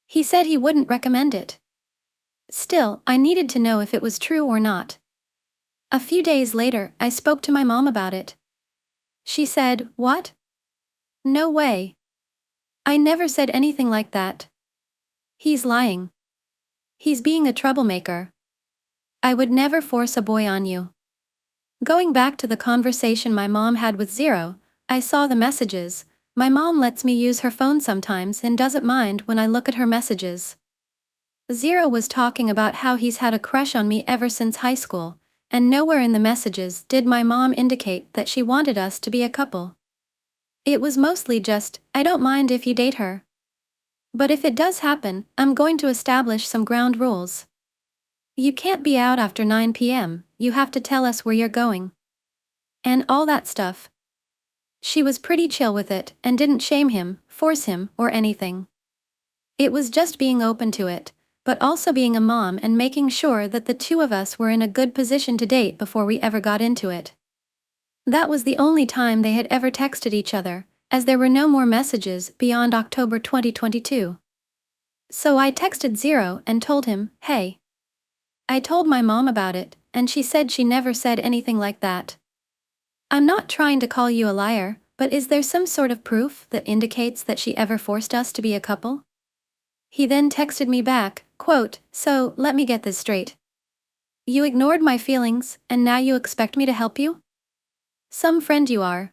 He said he wouldn't recommend it. Still, I needed to know if it was true or not. A few days later, I spoke to my mom about it. She said, "What? No way. I never said anything like that. He's lying. He's being a troublemaker. I would never force a boy on you." Going back to the conversation my mom had with Zero, I saw the messages. My mom lets me use her phone sometimes and doesn't mind when I look at her messages. Zero was talking about how he's had a crush on me ever since high school, and nowhere in the messages did my mom indicate that she wanted us to be a couple. It was mostly just, "I don't mind if you date her. But if it does happen, I'm going to establish some ground rules. You can't be out after 9 p.m., you have to tell us where you're going." And all that stuff. She was pretty chill with it and didn't shame him, force him, or anything. It was just being open to it, but also being a mom and making sure that the two of us were in a good position to date before we ever got into it. That was the only time they had ever texted each other, as there were no more messages beyond October 2022. So I texted Zero and told him, "Hey." I told my mom about it, and she said she never said anything like that. I'm not trying to call you a liar, but is there some sort of proof that indicates that she ever forced us to be a couple? He then texted me back, quote, "So, let me get this straight. You ignored my feelings, and now you expect me to help you? Some friend you are."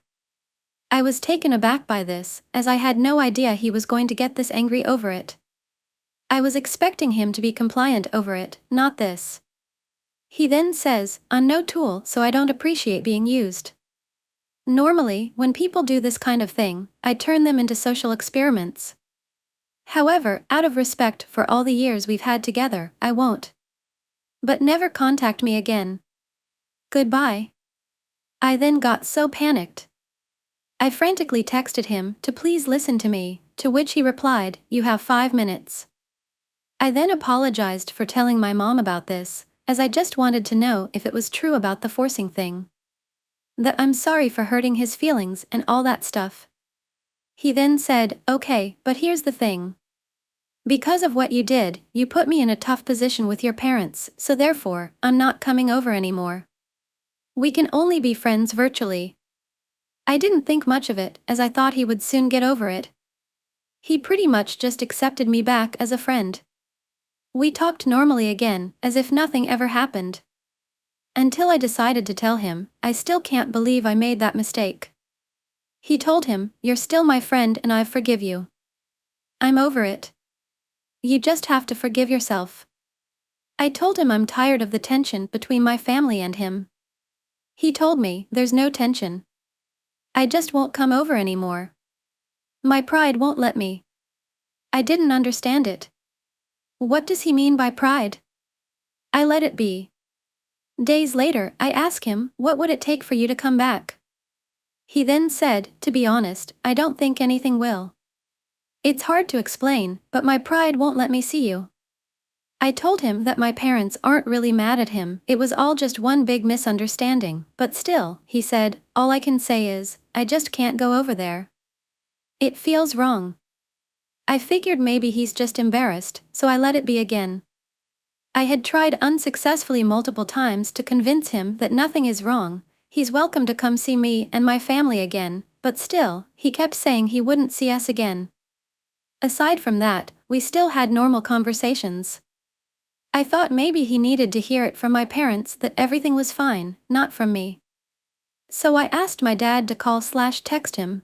I was taken aback by this, as I had no idea he was going to get this angry over it. I was expecting him to be compliant over it, not this. He then says, "I'm no tool, so I don't appreciate being used." Normally, when people do this kind of thing, I turn them into social experiments. However, out of respect for all the years we've had together, I won't. But never contact me again. Goodbye. I then got so panicked. I frantically texted him to please listen to me, to which he replied, "You have 5 minutes." I then apologized for telling my mom about this, as I just wanted to know if it was true about the forcing thing. That I'm sorry for hurting his feelings and all that stuff. He then said, "Okay, but here's the thing. Because of what you did, you put me in a tough position with your parents, so therefore, I'm not coming over anymore. We can only be friends virtually." I didn't think much of it, as I thought he would soon get over it. He pretty much just accepted me back as a friend. We talked normally again, as if nothing ever happened. Until I decided to tell him, "I still can't believe I made that mistake." He told him, "You're still my friend and I forgive you. I'm over it. You just have to forgive yourself." I told him I'm tired of the tension between my family and him. He told me, "There's no tension. I just won't come over anymore. My pride won't let me." I didn't understand it. What does he mean by pride? I let it be. Days later, I asked him, "What would it take for you to come back?" He then said, "To be honest, I don't think anything will. It's hard to explain, but my pride won't let me see you." I told him that my parents aren't really mad at him, it was all just one big misunderstanding, but still, he said, "All I can say is, I just can't go over there. It feels wrong." I figured maybe he's just embarrassed, so I let it be again. I had tried unsuccessfully multiple times to convince him that nothing is wrong, he's welcome to come see me and my family again, but still, he kept saying he wouldn't see us again. Aside from that, we still had normal conversations. I thought maybe he needed to hear it from my parents that everything was fine, not from me. So I asked my dad to call/text him.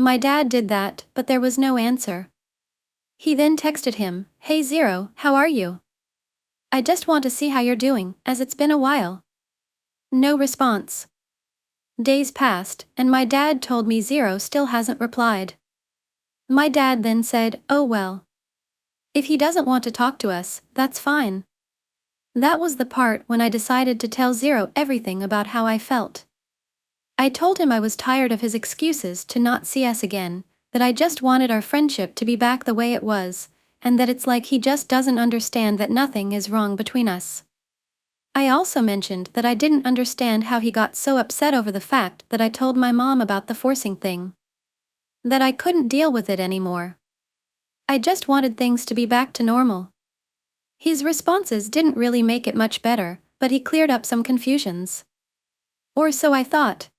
My dad did that, but there was no answer. He then texted him, "Hey Zero, how are you? I just want to see how you're doing, as it's been a while." No response. Days passed, and my dad told me Zero still hasn't replied. My dad then said, "Oh well. If he doesn't want to talk to us, that's fine." That was the part when I decided to tell Zero everything about how I felt. I told him I was tired of his excuses to not see us again, that I just wanted our friendship to be back the way it was, and that it's like he just doesn't understand that nothing is wrong between us. I also mentioned that I didn't understand how he got so upset over the fact that I told my mom about the forcing thing. That I couldn't deal with it anymore. I just wanted things to be back to normal. His responses didn't really make it much better, but he cleared up some confusions. Or so I thought.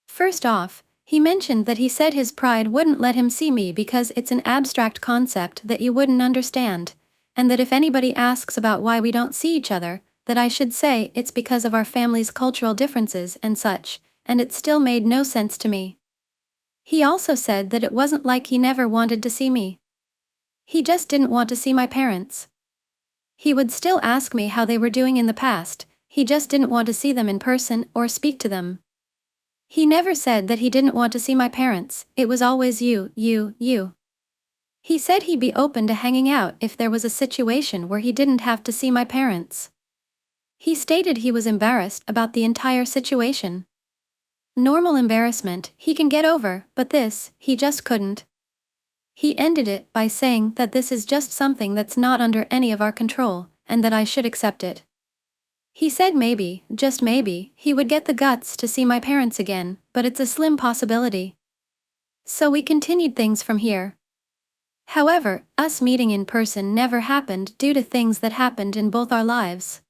First off, he mentioned that he said his pride wouldn't let him see me because it's an abstract concept that you wouldn't understand, and that if anybody asks about why we don't see each other, that I should say it's because of our family's cultural differences and such, and it still made no sense to me. He also said that it wasn't like he never wanted to see me. He just didn't want to see my parents. He would still ask me how they were doing in the past, he just didn't want to see them in person or speak to them. He never said that he didn't want to see my parents, it was always you. He said he'd be open to hanging out if there was a situation where he didn't have to see my parents. He stated he was embarrassed about the entire situation. Normal embarrassment, he can get over, but this, he just couldn't. He ended it by saying that this is just something that's not under any of our control, and that I should accept it. He said maybe, just maybe, he would get the guts to see my parents again, but it's a slim possibility. So we continued things from here. However, us meeting in person never happened due to things that happened in both our lives.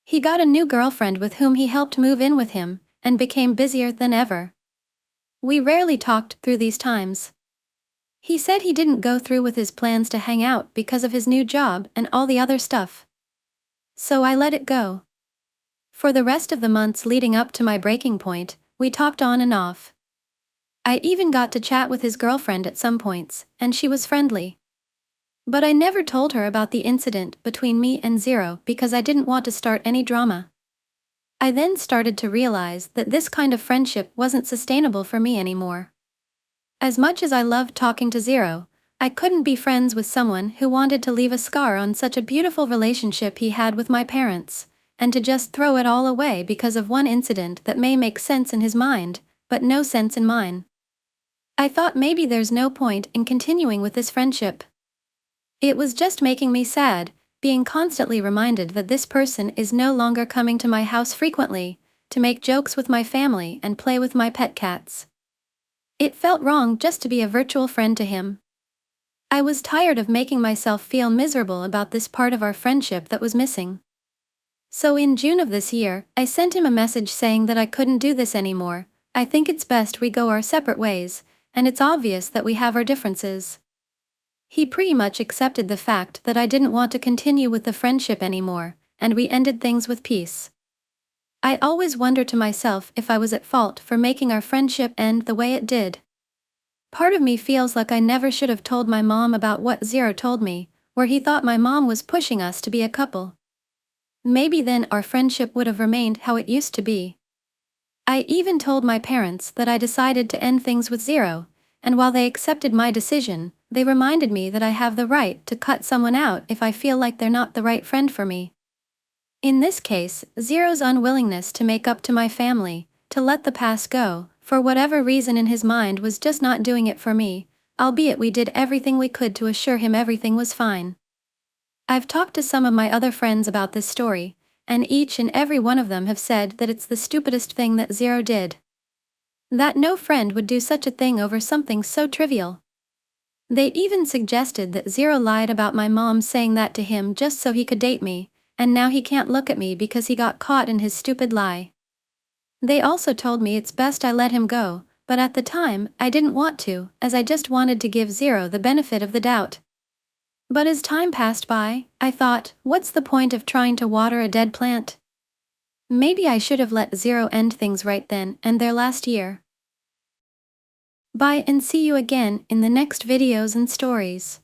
He got a new girlfriend with whom he helped move in with him, and became busier than ever. We rarely talked through these times. He said he didn't go through with his plans to hang out because of his new job and all the other stuff. So I let it go. For the rest of the months leading up to my breaking point, we talked on and off. I even got to chat with his girlfriend at some points, and she was friendly. But I never told her about the incident between me and Zero because I didn't want to start any drama. I then started to realize that this kind of friendship wasn't sustainable for me anymore. As much as I loved talking to Zero, I couldn't be friends with someone who wanted to leave a scar on such a beautiful relationship he had with my parents, and to just throw it all away because of one incident that may make sense in his mind, but no sense in mine. I thought maybe there's no point in continuing with this friendship. It was just making me sad, being constantly reminded that this person is no longer coming to my house frequently, to make jokes with my family and play with my pet cats. It felt wrong just to be a virtual friend to him. I was tired of making myself feel miserable about this part of our friendship that was missing. So in June of this year, I sent him a message saying that I couldn't do this anymore. I think it's best we go our separate ways, and it's obvious that we have our differences. He pretty much accepted the fact that I didn't want to continue with the friendship anymore, and we ended things with peace. I always wonder to myself if I was at fault for making our friendship end the way it did. Part of me feels like I never should have told my mom about what Zero told me, where he thought my mom was pushing us to be a couple. Maybe then our friendship would have remained how it used to be. I even told my parents that I decided to end things with Zero, and while they accepted my decision, they reminded me that I have the right to cut someone out if I feel like they're not the right friend for me. In this case, Zero's unwillingness to make up to my family, to let the past go, for whatever reason in his mind was just not doing it for me, albeit we did everything we could to assure him everything was fine. I've talked to some of my other friends about this story, and each and every one of them have said that it's the stupidest thing that Zero did. That no friend would do such a thing over something so trivial. They even suggested that Zero lied about my mom saying that to him just so he could date me, and now he can't look at me because he got caught in his stupid lie. They also told me it's best I let him go, but at the time, I didn't want to, as I just wanted to give Zero the benefit of the doubt. But as time passed by, I thought, what's the point of trying to water a dead plant? Maybe I should have let Zero end things right then and there last year. Bye and see you again in the next videos and stories.